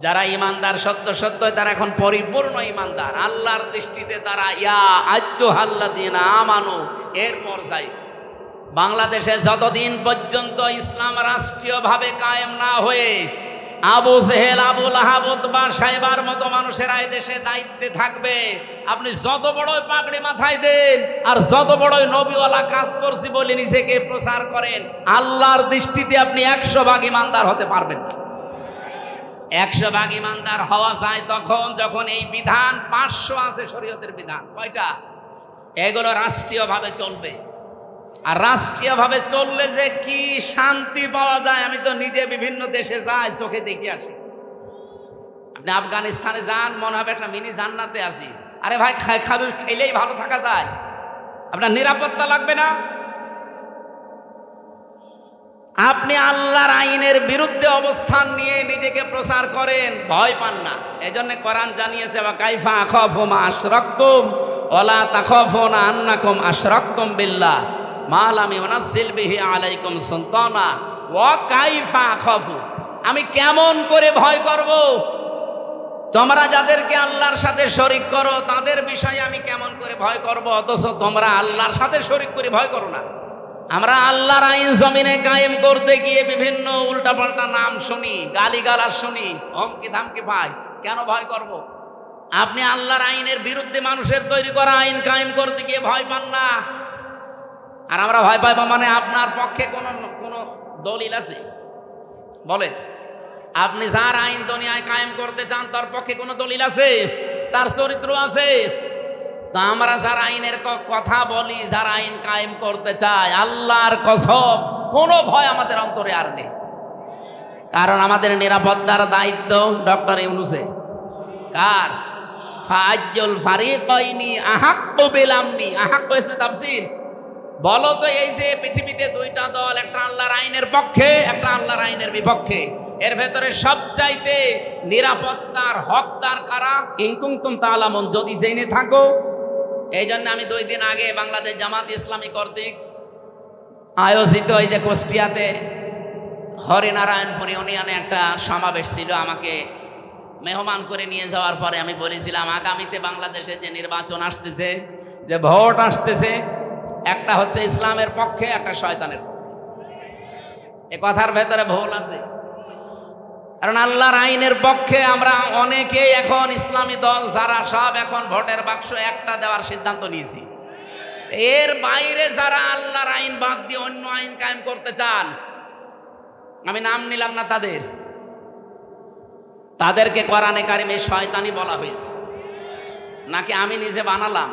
যারা ইমানদার সত্য সত্য তারা এখন পরিপূর্ণ ইমানদার, আল্লাহর দৃষ্টিতে তারা ইয়া আইয়ুহাল্লাযীনা আমানু এর পর্যায়ে। বাংলাদেশে যতদিন পর্যন্ত ইসলাম রাষ্ট্রীয়ভাবে কায়েম না হয়ে আবু জেহেল, আবু লাহাব, উতবা, সাইবার মতো মানুষেরা এই দেশে দায়িত্বে থাকবে, আপনি যত বড়ই পাগড়ি মাথায় দেন আর যত বড়ই নবীওয়ালা কাজ করছি বলে নিজেকে প্রচার করেন, আল্লাহর দৃষ্টিতে আপনি 100 ভাগ ইমানদার হতে পারবেন না। 100 ভাগ ইমানদার হওয়া যায় তখন যখন এই বিধান 500 আছে শরীয়তের বিধান, কয়টা? এগুলো রাষ্ট্রীয়ভাবে চলবে। আর রাষ্ট্রীয়ভাবে চললে যে কি শান্তি পাওয়া যায়, আমি তো নিজে বিভিন্ন দেশে যাই, চোখে দেখে আসি। আপনি আফগানিস্তানে যান, মনে হবে একটা মিনি জান্নাতে আছি। আরে ভাই, খাবার খেলেই ভালো থাকা যায়, আপনার নিরাপত্তা লাগবে না। আপনি আল্লাহর আইনের বিরুদ্ধে অবস্থান নিয়ে নিজেকে প্রচার করেন, ভয় পান না। এজন্য কোরআন জানিয়েছে, ওয়া কাইফা আখাফু মা আশরাকতুম ওয়ালা তাখাফুনা আন্নাকুম আশরাকতুম বিল্লাহ মা লাম ইউনাজ্জিল বিহি আলাইকুম সুলতানা ওয়া কাইফা আখাফু, আমি কেমন করে ভয় করব? তোমরা যাদেরকে আল্লাহর সাথে শরীক করো তাদের বিষয়ে আমি কেমন করে ভয় করব, অথচ তোমরা আল্লাহর সাথে শরীক করে ভয় করো না। আমরা আল্লাহর আইন জমিনে কায়েম করতে গিয়ে বিভিন্ন উল্টাপাল্টা নাম শুনি, গালিগালাজ শুনি, হুমকি ধামকি পাই, কেন ভয় করব? আপনি আল্লাহর আইনের বিরুদ্ধে মানুষের তৈরি করা আইন কায়েম করতে গিয়ে ভয় পান না। আর আমরা ভয় পাইব মানে আপনার পক্ষে কোনো দলিল আছে? বলেন, আপনি যার আইন দুনিয়ায় কায়েম করতে চান তার পক্ষে কোনো দলিল আছে? তার চরিত্র আছে? তা আমরা যার আইনের কথা বলি, যার আইন কায়েম করতে চাই, আল্লাহর কসম কোনো ভয় আমাদের অন্তরে আর নেই। কারণ আমাদের নিরাপত্তার দায়িত্ব ডক্টর ইউনূসে। কার? ফাজ্জুল ফারিকাইনি আহাক্কু বিল আমনি। আহাক্কু ইসমে তাফসীর। বলো তো, এই যে পৃথিবীতে দুইটা দল, একটা আল্লাহর আইনের পক্ষে, একটা আল্লাহর আইনের বিপক্ষে, এর ভেতরে সবচাইতে নিরাপত্তার হকদার কারা? ইন কুনতুম তা'লামুন, যদি জেনে থাকো। এই জন্য আমি 2 দিন আগে বাংলাদেশ জামাত ইসলামী কর্তৃক আয়োজিত এই যে কুষ্টিয়াতে হরিনারায়ণপুর ইউনিয়নে একটা সমাবেশ ছিল, আমাকে মেহমান করে নিয়ে যাওয়ার পরে আমি বলেছিলাম, আগামীতে বাংলাদেশে যে নির্বাচন আসতেছে, যে ভোট আসতেছে, একটা হচ্ছে ইসলামের পক্ষে, একটা শয়তানের পক্ষে। এ কথার ভেতরে ভুল আছে। কারণ আল্লাহর আইনের পক্ষে আমরা অনেকেই এখন ইসলামী দল যারা সব এখন ভোটের বাক্স একটা দেওয়ার সিদ্ধান্ত নিয়েছি। এর বাইরে যারা আল্লাহর আইন বাদ দিয়ে অন্য আইন কায়েম করতে চান, আমি নাম নিলাম না তাদেরকে কোরআনে কারিমে শয়তানি বলা হয়েছে, নাকি আমি নিজে বানালাম?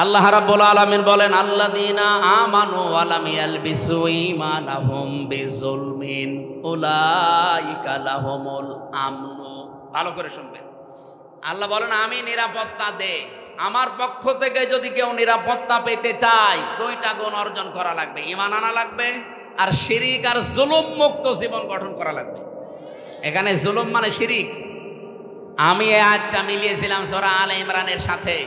আল্লাহ রাব্বুল আলামিন বলেন, আল্লাযীনা আমানু ওয়া লাম ইয়ালবিসু ঈমানাহুম বিযুলমিন উলাইকা লাহুমুল আমনু। ভালো করে শুনবেন, আল্লাহ বলেন আমি নিরাপত্তা দেই। আমার পক্ষ থেকে যদি কেউ নিরাপত্তা পেতে চায়, 2টা গুণ অর্জন করা লাগবে, ঈমান আনা লাগবে, আর শিরিক আর জুলুম মুক্ত জীবন গঠন করা লাগবে। এখানে জুলুম মানে শিরিক। আমি এই আয়াতটা মিলিয়েছিলাম সূরা আলে ইমরানের সাথে।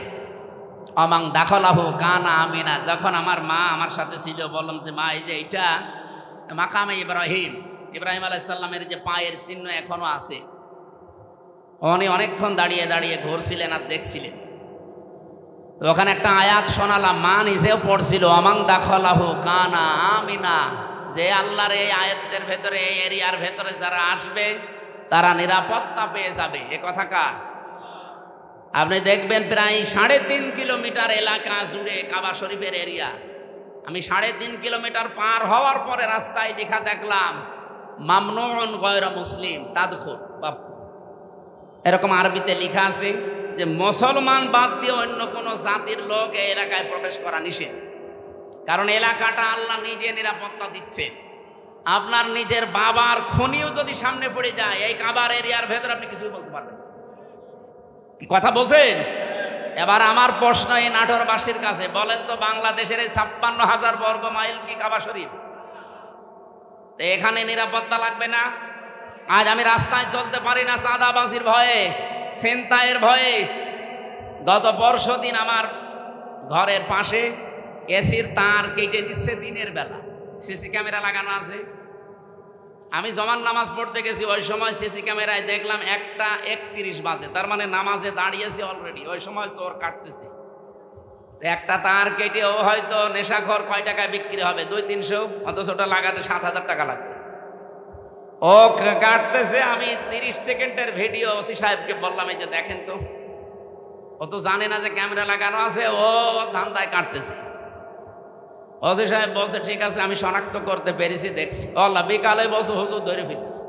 অমাং দাখলাহু কানা আমিনা। যখন আমার মা আমার সাথে ছিল, বললাম যে মা, এই যে এটা মাকামে ইব্রাহিম আলাইহিস সালামের যে পায়ের চিহ্ন এখনো আছে। উনি অনেকক্ষণ দাঁড়িয়ে দাঁড়িয়ে ঘুরছিলেন আর দেখছিলেন। তো ওখানে একটা আয়াত শোনালাম, মা নিজেও পড়ছিল, অমাং দাখলাহু কানা আমিনা, যে আল্লাহর এই আয়াতের ভেতরে, এই এরিয়ার ভেতরে যারা আসবে তারা নিরাপত্তা পেয়ে যাবে। এ কথা কার? আপনি দেখবেন প্রায় 3.5 কিলোমিটার এলাকা জুড়ে কাবা শরীফের এরিয়া। আমি 3.5 কিলোমিটার পার হওয়ার পরে রাস্তায় লেখা দেখলাম, মামনুউন গায়রা মুসলিম তাদখুল। এরকম আরবিতে লেখা আছে যে মুসলমান বাদ দিয়ে অন্য কোনো জাতির লোক এই এলাকায় প্রবেশ করা নিষেধ। কারণ এলাকাটা আল্লাহ নিজে নিরাপত্তা দিচ্ছে। আপনার নিজের বাবার খনিও যদি সামনে পড়ে যায়, এই কাবার এরিয়ার ভেতরে আপনি কিছু বলতে পারবেন। কি কথা বোঝেন? এবার আমার প্রশ্ন এই নাটোরবাসীর কাছে, বলেন তো, বাংলাদেশের এই 56,000 বর্গ মাইল কি কাবা শরীফ? এখানে নিরাপত্তা লাগবে না? আজ আমি রাস্তায় চলতে পারি না চাঁদাবাজির ভয়ে, ছিনতাইয়ের ভয়ে। গত পরশুদিন আমার ঘরের পাশে এসির তার কেটে দিচ্ছে দিনের বেলা, সিসি ক্যামেরা লাগানো আছে। আমি জমান নামাজ পড়তে গেছি, ওই সময় সিসি ক্যামেরায় দেখলাম 1:31 বাজে, তার মানে নামাজে দাঁড়িয়েছে অলরেডি, ওই সময় চোর কাটতেছে। একটা তার কেটে ও হয়তো নেশাখোর কয় টাকায় বিক্রি হবে, 200-300, অথচ ওটা লাগাতে 7,000 টাকা লাগবে। ও কাটতেছে, আমি 30 সেকেন্ডের ভিডিও ওসি সাহেবকে বললাম, এই যে দেখেন তো। ও তো জানে না যে ক্যামেরা লাগানো আছে, ও ধান্দায় কাটতেছে। ওসি সাহেব বলছে ঠিক আছে, আমি শনাক্ত করতে পেরেছি, দেখছি। আল্লাহ, বিকালে বলছে হুজুর ধরে ফেলেছি।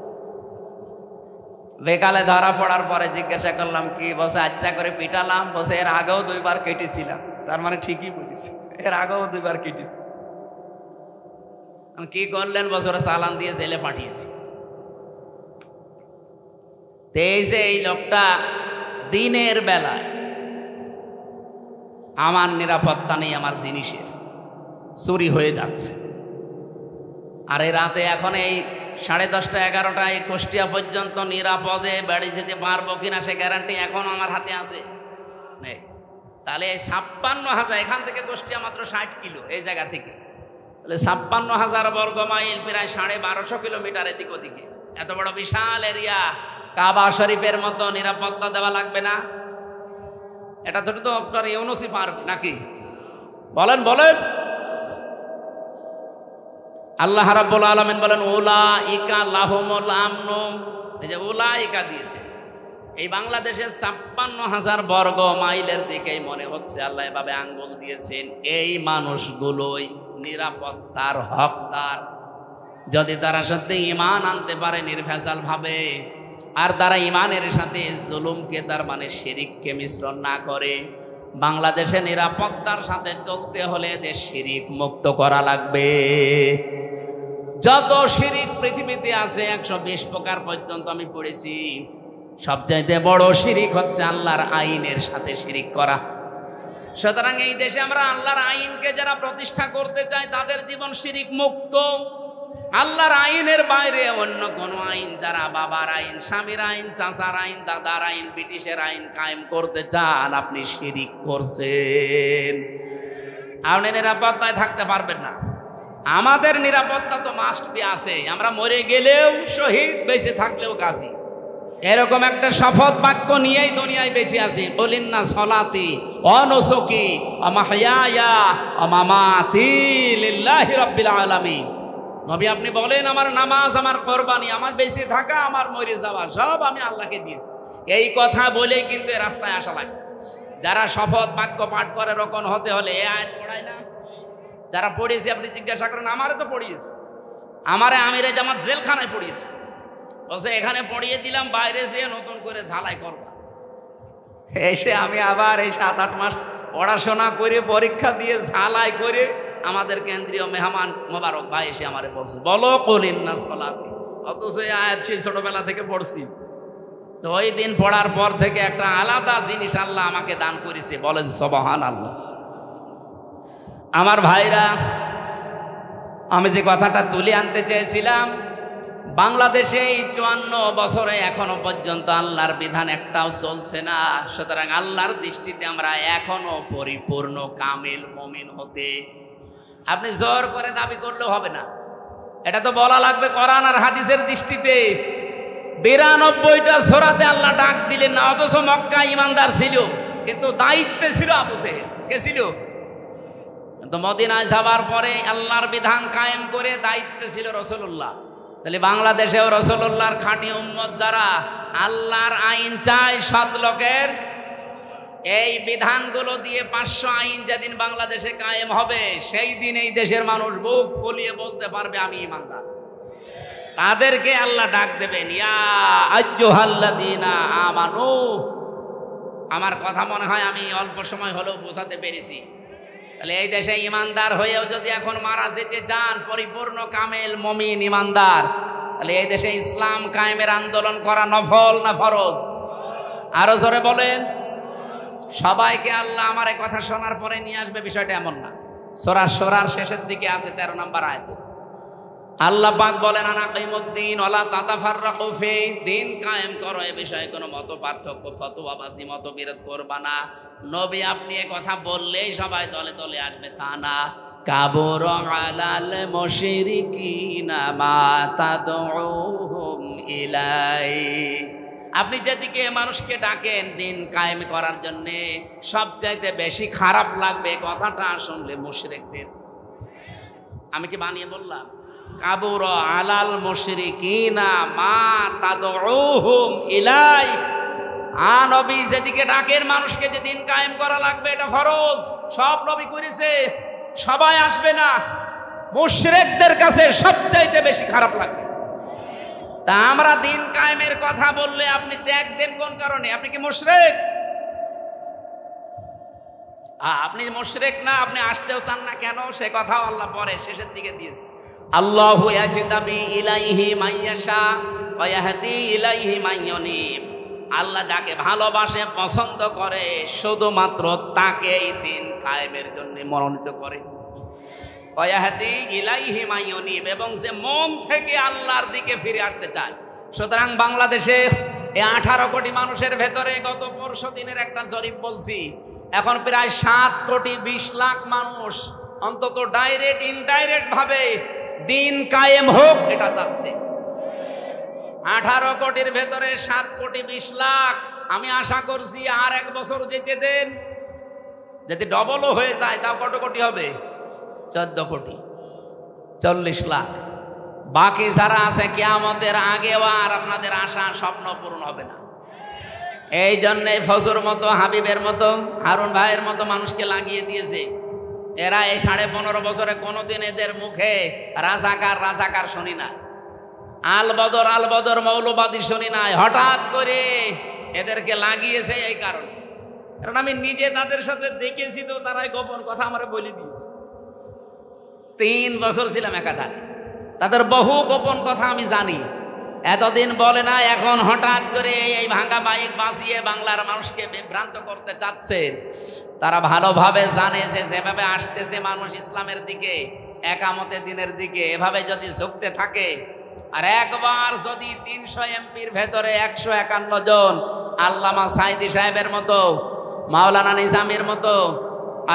বিকালে ধরা পড়ার পরে জিজ্ঞাসা করলাম কি, বলছে আচ্ছা করে পিটালাম। বলছে এর আগেও 2 বার কেটেছিলাম। তার মানে ঠিকই বলেছি, এর আগেও 2 বার কেটেছি। কি করলেন? বছরে চালান দিয়ে জেলে পাঠিয়েছি। এই লোকটা দিনের বেলায় আমার নিরাপত্তা নেই, আমার জিনিসের চুরি হয়ে যাচ্ছে। আর এই রাতে এখন এই 10:30, 11টায় কুষ্টিয়া পর্যন্ত নিরাপদে বাড়ি যেতে পারবো কিনা সে গ্যারান্টি এখন আমার হাতে আছে নেই। তাহলে এই 56,000, এখান থেকে কুষ্টিয়া মাত্র 60 কিলো এই জায়গা থেকে, তাহলে 56,000 বর্গ মাইল, প্রায় 1250 কিলোমিটার এদিক ওদিকে, এত বড় বিশাল এরিয়া, কাবা শরীফের মতো নিরাপত্তা দেওয়া লাগবে না? এটা তো ডক্টর ইউনূসই পারবে নাকি? বলেন বলেন। আল্লাহ রাব্বুল আলামিন বলেন উলাইকা লাহুমুল আমনু, এই যে উলাইকা দিয়েছে। এই বাংলাদেশের 56,000 বর্গ মাইলের দিকেই মনে হচ্ছে আল্লাহ এভাবে আঙ্গুল দিয়েছেন। এই মানুষগুলোই নিরাপত্তার হকদার, যদি তারা সত্যি ঈমান আনতে পারে নির্ভেজাল ভাবে, আর তারা ঈমানের সাথে জুলুমকে, তার মানে শিরিককে মিশ্রণ না করে। বাংলাদেশে নিরাপত্তার সাথে চলতে হলে দেশ শিরিক মুক্ত করা লাগবে। যত শিরিক পৃথিবীতে আছে 120 প্রকার পর্যন্ত আমি পড়েছি, সবচাইতে বড় শিরিক হচ্ছে আল্লাহর আইনের সাথে শিরিক করা। সুতরাং এই দেশে আমরা আল্লাহর আইনকে যারা প্রতিষ্ঠা করতে চাই তাদের জীবন শিরিক মুক্ত। আল্লাহর আইনের বাইরে অন্য কোন আইন, যারা বাবার আইন, স্বামীর আইন, চাচার আইন, দাদার আইন, ব্রিটিশের আইন কায়েম করতে চান, আপনি শিরিক করছেন। আপনি নিরাপত্তায় থাকতে পারবেন না। আমাদের নিরাপত্তা তো মাস্ট বি আছে। আমরা মরে গেলেও শহীদ, বেঁচে থাকলেও গাজী, এরকম একটা শপথ বাক্য নিয়েই দুনিয়ায় বেঁচে আছি। বলিন্না সলাতি অনুসুকি মাহইয়ায়া মামাতি লিল্লাহি রাব্বিল আলামিন। নবী আপনি বলেন আমার নামাজ, আমার কোরবানি, আমার বেঁচে থাকা, আমার মরে যাওয়া, সব আমি আল্লাহকে দিয়েছি। এই কথা বলেই কিন্তু রাস্তায় আসা লাগে। যারা শপথ বাক্য পাঠ করে রকম হতে হলে এ আয়াত পড়ায় না? যারা পড়িয়েছে আপনি জিজ্ঞাসা করেন, আমারে তো পড়িয়েছে, আমারে আমিরে জামাত জেলখানায় পড়িয়েছে। বলছে এখানে পড়িয়ে দিলাম, বাইরে যেয়ে নতুন করে ঝালাই করবা। এসে আমি আবার এই 7-8 মাস পড়াশোনা করে, পরীক্ষা দিয়ে, ঝালাই করে, আমাদের কেন্দ্রীয় মেহমান মোবারক ভাই এসে আমারে বলছে বলো কুলিন্না সলাতি, অথচ এই আয়াত সেই ছোটবেলা থেকে পড়ছি। তো ওই দিন পড়ার পর থেকে একটা আলাদা জিনিস আল্লাহ আমাকে দান করেছে, বলেন সুবহানাল্লাহ। আমার ভাইরা, আমি যে কথাটা তুলে আনতে চেয়েছিলাম, বাংলাদেশে এই 54 বছরে এখনো পর্যন্ত আল্লাহর বিধান একটাও চলছে না। সুতরাং আল্লাহর দৃষ্টিতে আমরা এখনো পরিপূর্ণ কামিল মুমিন হতে, আপনি জোর করে দাবি করলেও হবে না। এটা তো বলা লাগবে কোরআন আর হাদিসের দৃষ্টিতে। 92টা সূরাতে আল্লাহ ডাক দিলেন না, অথচ মক্কা ইমানদার ছিল, কিন্তু দায়িত্বে ছিল আবু জেহেল। কে ছিল? কিন্তু মদিনায় যাওয়ার পরে আল্লাহর বিধান কায়েম করে দায়িত্বে ছিল রাসূলুল্লাহ। তাহলে বাংলাদেশেও রাসূলুল্লাহর খাঁটি উম্মত যারা আল্লাহর আইন চায় সৎ লোকের, এই বিধানগুলো দিয়ে 500 আইন যেদিন বাংলাদেশে কায়েম হবে, সেই দিন এই দেশের মানুষ বুক ফুলিয়ে বলতে পারবে আমি ঈমানদার। তাদেরকে আল্লাহ ডাক দেবেন, ইয়া আইয়ুহাল্লাযীনা আমানু। আমার কথা মনে হয় আমি অল্প সময় হলেও বোঝাতে পেরেছি। তাহলে এই দেশে ঈমানদার হয়েও যদি এখন মারা যেতে চান, পরিপূর্ণ কামেল মুমিন ঈমানদার, তাহলে এই দেশে ইসলাম কায়েমের আন্দোলন করা নফল না ফরজ? আরো জোরে বলেন। সবাইকে আল্লাহ আমার এই কথা শোনার পরে নিয়ে আসবে, বিষয়টা এমন না। সূরা শুরার শেষের দিকে আছে 13 নম্বর আয়াতে আল্লাহ পাক বলেন, আনাকিমুদ্দিন ওয়ালা তাতাফাররাকু ফি, দিন কায়েম করো, এ বিষয়ে কোনো মত পার্থক্য, ফতোয়াবাজি, মতবিরোধ করবা না। নবী আপনি এ কথা বললেই সবাই দলে দলে আসবে তা না। কাবুর আলাল মুশরিকিনা মা তাদউহুম ইলাই। আপনি যেদিকে মানুষকে ডাকেন দিন কায়েম করার জন্য, সবচাইতে বেশি খারাপ লাগবে কথাটা শুনলে মুশরিকদের। আমি কি বানিয়ে বললাম? কাবুর আলাল মুশরিকিনা মা তাদউহুম ইলাই। নবী যেদিকে ডাকেন মানুষকে যে দিন কায়েম করা লাগবে, এটা ফরজ, সব নবী করেছে, সবাই আসবে না। মুশরিকদের কাছে সবচাইতে বেশি খারাপ লাগবে। তা আমরা দিন কায়েমের কথা বললে আপনি ট্যাগ দেন কোন কারণে? আপনি কি মুশরিক? আপনি মুশরিক না, আপনি আসতেও চান না কেন? সে কথাও আল্লাহ পরে শেষের দিকে দিয়েছে। আল্লাহু ইয়াজতাবি ইলাইহি মাইয়াশা ওয়া ইয়াহদি ইলাইহি মাইয়ুনিব। আল্লাহ যাকে ভালোবাসে, পছন্দ করে, শুধুমাত্র তাকেই দিন কায়েমের জন্য মনোনীত করে। ওয়া ইয়াহদি ইলাইহি মাইয়ুনিব, এবং যে মন থেকে আল্লাহর দিকে ফিরে আসতে চায়। সুতরাং বাংলাদেশে এই 18 কোটি মানুষের ভেতরে গত পরশু দিনের একটা জরিপ বলছি, এখন প্রায় 7 কোটি 20 লাখ মানুষ অন্তত ডাইরেক্ট ইনডাইরেক্ট ভাবে দিন কায়েম হোক এটা চাচ্ছে। 18 কোটির ভেতরে 7 কোটি 20 লাখ। আমি আশা করছি আর 1 বছর যেতে দেন, যদি ডবলও হয়ে যায় তাও কত কোটি হবে? 14 কোটি, 40 লাখ। বাকি যারা আছে কিয়ামতের আগেও আর আপনাদের আশা স্বপ্ন পূরণ হবে না। এই জন্যে ফজর মতো, হাবিবের মতো, হারুন ভাইয়ের মতো মানুষকে লাগিয়ে দিয়েছে। এরা এই 15.5 বছরে কোনোদিন এদের মুখে রাজাকার রাজাকার শুনি না, আল বদর মৌলবাদী শুনি নাই। হঠাৎ করে এদেরকে লাগিয়েছে এই কারণে, কারণ আমি নিজে তাদের সাথে দেখেছি, তো তারাই গোপন কথা আমার বলে দিয়েছে। 3 বছর ছিলাম একাধারে, তাদের বহু গোপন কথা আমি জানি। এতদিন বলে না, এখন হঠাৎ করে এই ভাঙা বাইক বাঁচিয়ে বাংলার মানুষকে বিভ্রান্ত করতে চাচ্ছে। তারা ভালোভাবে জানে যে যেভাবে আসতেছে মানুষ ইসলামের দিকে, একামতের দিনের দিকে, এভাবে যদি ঝুঁকতে থাকে, আর একবার যদি 300 এমপির ভেতরে 151 জন আল্লামা সাইদি সাহেবের মতো, মাওলানা নিজামের মতো,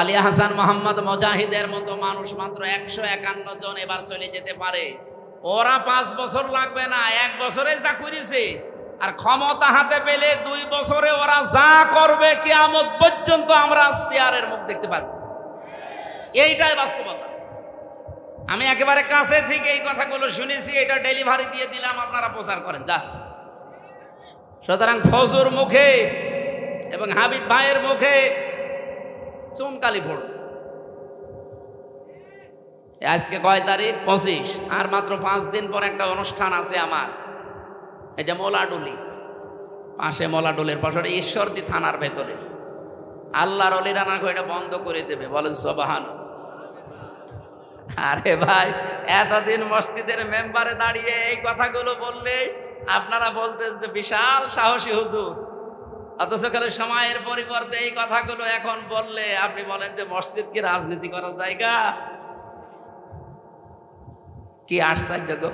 আলী হাসান মোহাম্মদ মুজাহিদের মতো মানুষ মাত্র 151 জন এবার চলে যেতে পারে, ওরা 5 বছর লাগবে না, 1 বছরে যা করেছে, আর ক্ষমতা হাতে পেলে 2 বছরে ওরা যা করবে কিয়ামত পর্যন্ত আমরা চেয়ারের মুখ দেখতে পারবো। এইটাই বাস্তবতা। আমি একেবারে কাছে থেকে এই কথাগুলো শুনেছি, এটা ডেলিভারি দিয়ে দিলাম, আপনারা প্রচার করেন যা। সুতরাং ফজর মুখে এবং হাবিব ভাইয়ের মুখে চুনকালি পড়বে। আজকে কয় তারিখ? 25। আর মাত্র 5 দিন পর একটা অনুষ্ঠান আছে আমার, এটা মোলাডুলি, পাশে মোলাডুলের পাশে ঈশ্বরদী থানার ভেতরে। আল্লাহর ওলিরা না এটা বন্ধ করে দেবে, বলেন সুবহান। আরে ভাই, এতদিন মসজিদের মেম্বারে দাঁড়িয়ে এই কথাগুলো বললে আপনারা বলতেন যে বিশাল সাহসী হুজুর, অথচ কালে সময়ের পরিবর্তে এই কথাগুলো এখন বললে আপনি বলেন যে মসজিদ কি রাজনীতি করার জায়গা? কি আশ্চর্য গো!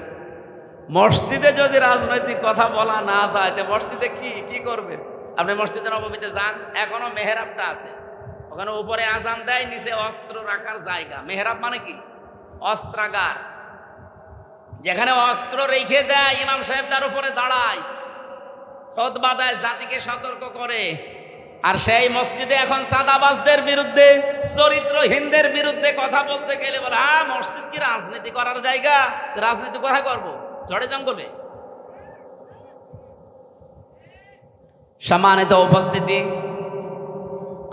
মসজিদে যদি রাজনৈতিক কথা বলা না যায়, তো মসজিদে কি করবে? আপনি মসজিদে নববীতে যান, এখনো মেহরাবটা আছে, ওখানে উপরে আজান দেয়, নিচে অস্ত্র রাখার জায়গা। মেহরাব মানে কি? অস্ত্রাগার, যেখানে অস্ত্র রেখে দেয়, ইমাম সাহেব তার উপরে দাঁড়ায়, খুতবা দেয়, জাতিকে সতর্ক করে। আর সেই মসজিদে এখন চাঁদাবাজদের বিরুদ্ধে, চরিত্রহীনদের বিরুদ্ধে কথা বলতে গেলে বলে, মসজিদ কি রাজনীতি করার জায়গা? রাজনীতি কোথায় করবো? ঝড়ে জঙ্গলে। সম্মানিত উপস্থিতি,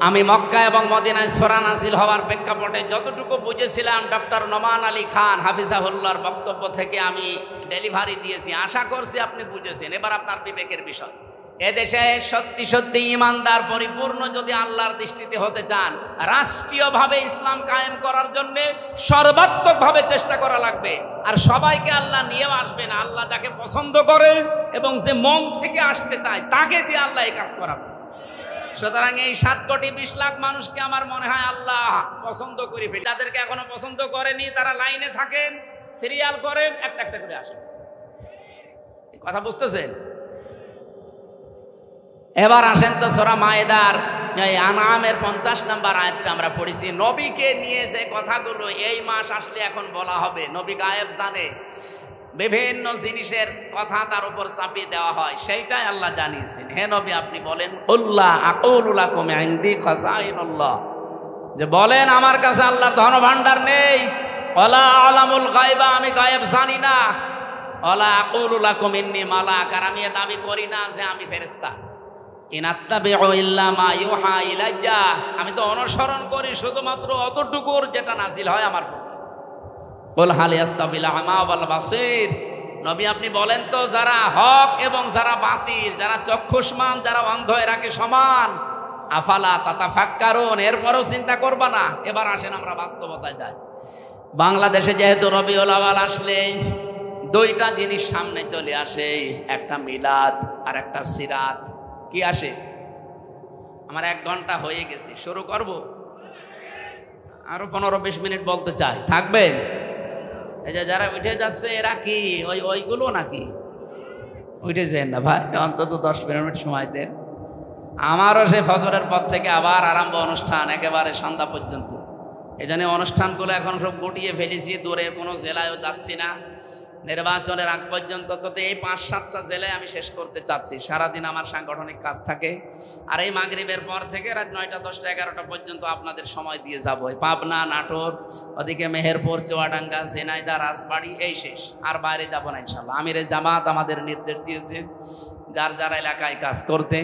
আমি মক্কা এবং মদিনায় সূরা নাযিল হওয়ার প্রেক্ষাপটে যতটুকু বুঝেছিলাম ডক্টর নোমান আলী খান হাফিজাহুল্লাহর বক্তব্য থেকে আমি ডেলিভারি দিয়েছি। আশা করছি আপনি বুঝেছেন। এবার আপনার বিবেকের বিষয়, এদেশে সত্যি সত্যি ইমানদার পরিপূর্ণ যদি আল্লাহর দৃষ্টিতে হতে চান, রাষ্ট্রীয়ভাবে ইসলাম কায়েম করার জন্য সর্বাত্মকভাবে চেষ্টা করা লাগবে। আর সবাইকে আল্লাহ নিয়েও আসবে না, আল্লাহ যাকে পছন্দ করে এবং যে মন থেকে আসতে চায় তাকে দিয়ে আল্লাহ এই কাজ করাবে। সুতরাং এই 7 কোটি 20 লাখ মানুষকে আমার মনে হয় আল্লাহ পছন্দ করে ফেলে। তাদেরকে এখনো পছন্দ করেনি, তারা লাইনে থাকেন, সিরিয়াল করেন, একটা একটা করে আসেন। কথা বুঝতেছেন? এবার আসেন তো সূরা মায়েদার এই আনআমের 50 নম্বর আয়াতটা আমরা পড়েছি। নবীকে নিয়ে যে কথাগুলো এই মাস আসলে এখন বলা হবে, নবী গায়েব জানে, বিভিন্ন জিনিসের কথা তার উপর চাপিয়ে দেওয়া হয়, সেইটাই আল্লাহ জানিয়েছেন। হে নবী আপনি বলেন, কুল্লা আকুলু লাকুম ইনদি খাযাইনুল্লাহ, যে বলেন আমার কাছে আল্লাহর ধন ভাণ্ডার নেই। ওয়ালা আলামুল গায়বা, আমি গায়েব জানি না। ওয়ালা আকুলু লাকুম ইন্নী মালাক, আর আমি দাবি করি না যে আমি ফেরেশতা। ইন আত্তাবিউ ইল্লা মা ইউহা ইলাইয়া, আমি তো অনুসরণ করি শুধুমাত্র অতটুকুর যেটা নাজিল হয় আমার প্রতি। কুল হাল ইয়াস্তাবিল আমা ওয়াল বাসীর, নবী আপনি বলেন তো যারা হক এবং যারা বাতিল, যারা চক্ষুষ্মান যারা অন্ধ, এরা কি সমান? আফালা তাতাফাক্কারুন, এরপরও চিন্তা করবা না। এবার আসেন আমরা বাস্তবতায় যাই। বাংলাদেশে যেহেতু রবিউল আউয়াল আসলে দুইটা জিনিস সামনে চলে আসে, একটা মিলাদ আর একটা সিরাত। কি আসে? আমার 1 ঘন্টা হয়ে গেছে, শুরু করব? আরো 15-20 মিনিট বলতে চাই, থাকবেন? এই যে যারা উঠে যাচ্ছে এরা কি ওইগুলো নাকি? উঠে যান না ভাই, অন্তত 10 মিনিট সময় দেন। আমারও সে ফজরের পর থেকে আবার আরম্ভ অনুষ্ঠান একেবারে সন্ধ্যা পর্যন্ত। এই জন্য অনুষ্ঠানগুলো এখন সব গুটিয়ে ফেলেছি, দূরের কোনো জেলায়ও যাচ্ছি না। নির্বাচনের আগ পর্যন্ত তো এই 5-7টা জেলায় আমি শেষ করতে চাচ্ছি। সারাদিন আমার সাংগঠনিক কাজ থাকে, আর এই মাগরিবের পর থেকে রাত 9টা 10টা 11টা পর্যন্ত আপনাদের সময় দিয়ে যাবো। পাবনা, নাটোর, ওদিকে মেহেরপুর, চুয়াডাঙ্গা, ঝিনাইদহ, রাজবাড়ী, এই শেষ। আর বাইরে যাব না ইনশাল্লাহ। আমিরে জামাত আমাদের নির্দেশ দিয়েছে যার যার এলাকায় কাজ করতে।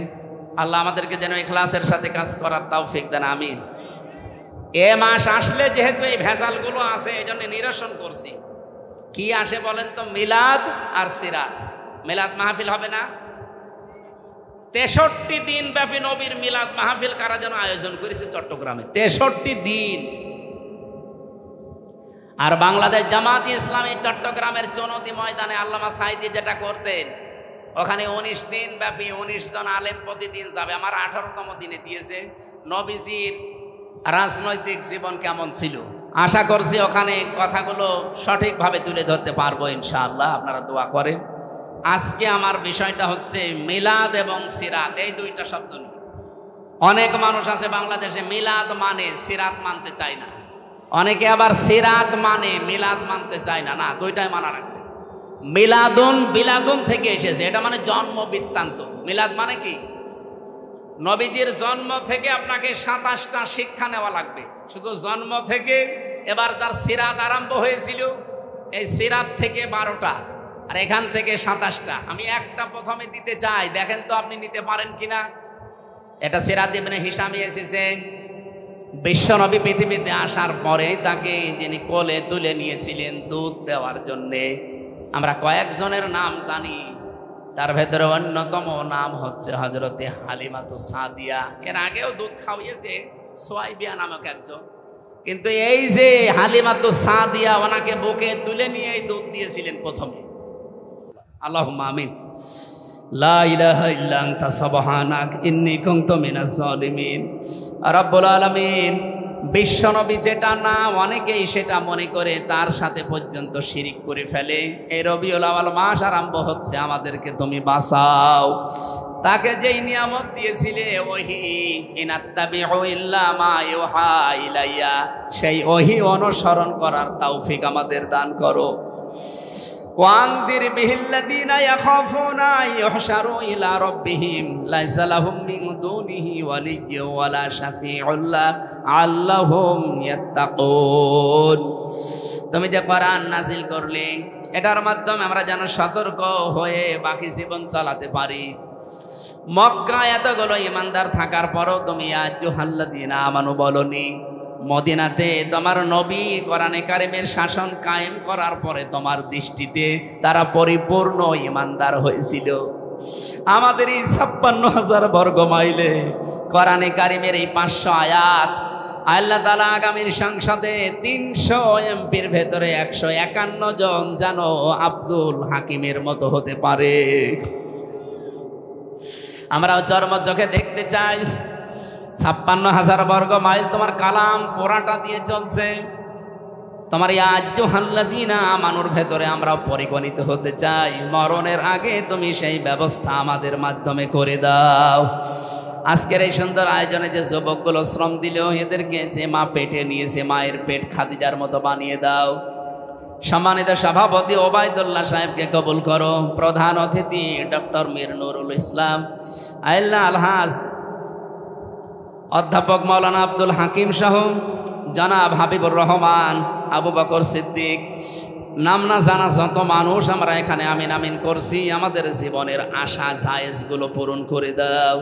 আল্লাহ আমাদেরকে যেন ইখলাসের সাথে কাজ করার তৌফিক দেন, আমিন। এ মাস আসলে যেহেতু এই ভেজালগুলো আছে, এই জন্য নিরসন করছি। কি আসে বলেন তো? মিলাদ আর সিরাত। মিলাদ মাহফিল হবে না? 63 দিন ব্যাপী নবীর মিলাদ মাহফিল কারা যেন আয়োজন করেছে চট্টগ্রামে, 63 দিন। আর বাংলাদেশ জামাত ইসলামী চট্টগ্রামের চৌনদী ময়দানে আল্লামা সাঈদী যেটা করতেন, ওখানে 19 দিন ব্যাপী 19 জন আলেম প্রতিদিন যাবে। আমার 18তম দিনে দিয়েছে নবীজির রাজনৈতিক জীবন কেমন ছিল। আশা করছি ওখানে কথাগুলো সঠিকভাবে তুলে ধরতে পারবো ইনশাআল্লাহ, আপনারা দোয়া করেন। আজকে আমার বিষয়টা হচ্ছে মিলাদ এবং সিরাত, এই দুইটা শব্দ নিয়ে। অনেক মানুষ আছে বাংলাদেশে মিলাদ মানে সিরাত মানতে চায় না, অনেকে আবার সিরাত মানে মিলাদ মানতে চায় না। না, দুইটাই মানা রাখবে। মিলাদুন বিলাদুন থেকে এসেছে, এটা মানে জন্ম বৃত্তান্ত। মিলাদ মানে কি? নবীজির জন্ম থেকে আপনাকে 27টা শিক্ষা নেওয়া লাগবে, শুধু জন্ম থেকে। এবার তার সিরাত আরম্ভ হয়েছিল, এই সিরাত থেকে 12টা, আর এখান থেকে 27টা। আমি একটা প্রথমে দিতে চাই, দেখেন তো আপনি নিতে পারেন কিনা। এটা সিরাত ইবনে হিশামে এসেছে। বিশ্বনবী পৃথিবীতে আসার পরে তাকে যিনি কোলে তুলে নিয়েছিলেন দুধ দেওয়ার জন্যে, আমরা কয়েকজনের নাম জানি, তার ভেতরে অন্যতম নাম হচ্ছে হযরতে হালিমাতুস সাদিয়া। এর আগেও দুধ খাওয়িয়েছে সুয়াইবিয়া নামক একজন, কিন্তু এই যে হালিমাতুস সাদিয়া, ওনাকে বুকে তুলে নিয়ে দুধ দিয়েছিলেন প্রথমে। আল্লাহুম্মা আমিন। লা ইলাহা ইল্লা আনতা সুবহানাক ইন্নী কুনতু মিনাজ জালিমিন। রব্বুল আলামিন, বিশ্বনবী যেটা না, অনেকেই সেটা মনে করে তার সাথে পর্যন্ত শিরিক করে ফেলে। এই রবিউল আউয়াল মাস আরম্ভ হচ্ছে, আমাদেরকে তুমি বাঁচাও। তাকে যেই নিয়ামত দিয়েছিলে ওহী, ইনাত্তাবিউ ইল্লা মা ইউহা ইলাইয়া, সেই ওহী অনুসরণ করার তৌফিক আমাদের দান করো। ওয়ানদির বিহিল্লাযীনা ইয়াখাফুনা ইউহশারু ইলা রাব্বিহিম লাইসা লাহুম মিন দুনিহি ওয়ালিয়্যুন ওয়ালা শাফিউন আল্লাহুম ইয়াত্তাকুন। তুমি যে কোরআন নাযিল করলে, এটার মাধ্যমে আমরা যেন সতর্ক হয়ে বাকি জীবন চালাতে পারি। মক্কায় এতগুলো ইমানদার থাকার পরও তুমি ইয়া আইয়ুহাল্লাযীনা আমানু বলনি। মদিনাতে তোমার নবী কোরআনে কারিমের শাসন কায়েম করার পরে তোমার দৃষ্টিতে তারা পরিপূর্ণ ইমানদার হয়েছিল। আমাদের এই 56,000 বর্গ মাইলে কোরআনে কারিমের এই 500 আয়াত, আল্লাহ তাআলা আগামীর সংসদে 300 এমপির ভেতরে 151 জন যেন আব্দুল হাকিমের মতো হতে পারে। আমরাও চর্ম চোখে দেখতে চাই। 56,000 বর্গ মাইল তোমার কালাম পোড়াটা দিয়ে চলছে। তোমার ইয়া আইয়ুহাল্লাযীনা আমানুর ভেতরে আমরা পরিগণিত হতে চাই। মরণের আগে তুমি সেই ব্যবস্থা আমাদের মাধ্যমে করে দাও। আজকের এই সুন্দর আয়োজনে যে যুবকগুলো শ্রম দিল, এদেরকে যে মা পেটে নিয়েছে, মায়ের পেট খাদিজার মতো বানিয়ে দাও। সম্মানিত সভাপতি ওবায়দুল্লাহ সাহেবকে কবুল করো। প্রধান অতিথি ডক্টর মীর নুরুল ইসলাম, আল্লাহ আলহাজ অধ্যাপক মাওলানা আব্দুল হাকিম সহ জনাব হাবিবুর রহমান, আবু বকর সিদ্দিক, নাম না জানা যত মানুষ আমরা এখানে আমিন আমিন করছি, আমাদের জীবনের আশা জায়েজগুলো পূরণ করে দাও।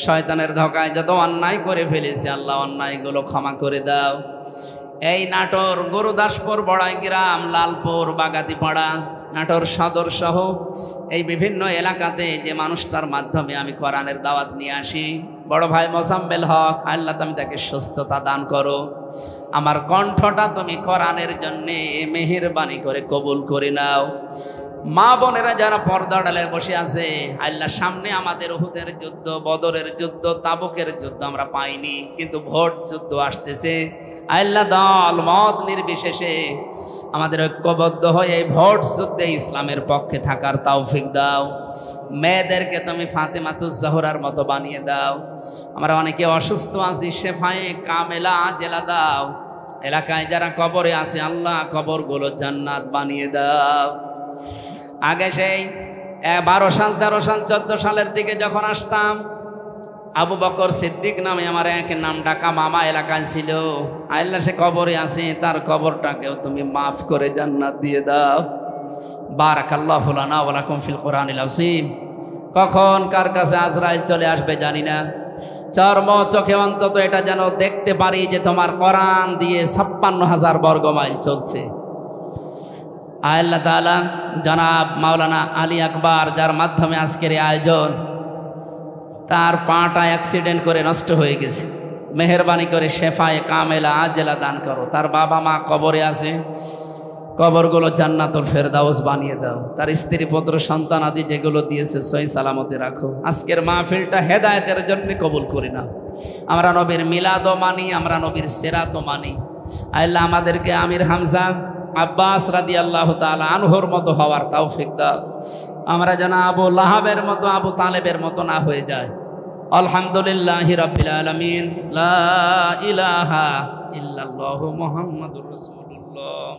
শয়তানের ধোকায় যত অন্যায় করে ফেলেছি আল্লাহ অন্যায়গুলো ক্ষমা করে দাও। এই নাটোর গুরুদাসপুর, বড়াই গ্রাম, লালপুর, বাগাতিপাড়া, নাটোর সদর সহ এই বিভিন্ন এলাকাতে যে মানুষটার মাধ্যমে আমি কোরআনের দাওয়াত নিয়ে আসি, বড় ভাই মোজাম্মেল হক, আল্লাহ তুমি তাকে সুস্থতা দান করো। আমার কণ্ঠটা তুমি কোরআনের জন্যে মেহেরবানি করে কবুল করে নাও। মা বোনেরা যারা পর্দা ডালে বসে আছে, আল্লাহ সামনে আমাদের উহুদের যুদ্ধ, বদরের যুদ্ধ, তাবুকের যুদ্ধ আমরা পাইনি, কিন্তু ভোট যুদ্ধ আসতেছে। আল্লাহ দল মত নির্বিশেষে আমাদের ঐক্যবদ্ধ হয়ে এই ভোট যুদ্ধে ইসলামের পক্ষে থাকার তৌফিক দাও। মেয়েদেরকে তুমি ফাতেমাতুজ জোহরার মতো বানিয়ে দাও। আমরা অনেকে অসুস্থ আছি, শেফায়ে কামেলা জেলা দাও। এলাকায় যারা কবরে আছে আল্লাহ কবরগুলো জান্নাত বানিয়ে দাও। আগে সেই 12 সাল 13 সাল 14 সালের দিকে যখন আসতাম, আবু বকর সিদ্দিক নামে আমার এক নাম ডাকা মামা এলাকায় ছিল। আল্লাহ সে কবরে আছে, তার কবরটাকেও তুমি মাফ করে জান্নাত দিয়ে দাও। বারাকাল্লাহু লানা ওয়া লাকুম ফিল কোরআনিল আযীম। কখন কার কাছে আজরাইল চলে আসবে জানি না। চর্ম চোখে অন্তত এটা যেন দেখতে পারি যে তোমার কোরআন দিয়ে 56,000 বর্গ মাইল চলছে। আল্লাহ তাআলা জনাব মাওলানা আলী আকবর, যার মাধ্যমে আজকের এই আয়োজন, তার পাটা অ্যাক্সিডেন্ট করে নষ্ট হয়ে গেছে। মেহেরবানি করে শেফায়ে কামেলা আজেলা দান করো। তার বাবা মা কবরে আছে, কবরগুলো জান্নাতুল ফেরদাউস বানিয়ে দাও। তার স্ত্রী পুত্র সন্তান আদি যেগুলো দিয়েছে সহি সালামতে রাখো। আজকের মাহফিলটা হেদায়েতের জন্য কবুল করি না। আমরা নবীর মিলাদও মানি, আমরা নবীর সিরাতও মানি। আল্লাহ আমাদেরকে আমির হামজা আব্বাস রাদিয়াল্লাহু তাআলা আনহুর মতো হওয়ার তৌফিক দাও। আমরা যেন আবু লাহাবের মতো, আবু তালেবের মতো না হয়ে যায়। আলহামদুলিল্লাহি রাব্বিল আলামিন। লা ইলাহা ইল্লাল্লাহু মুহাম্মাদুর রাসূলুল্লাহ।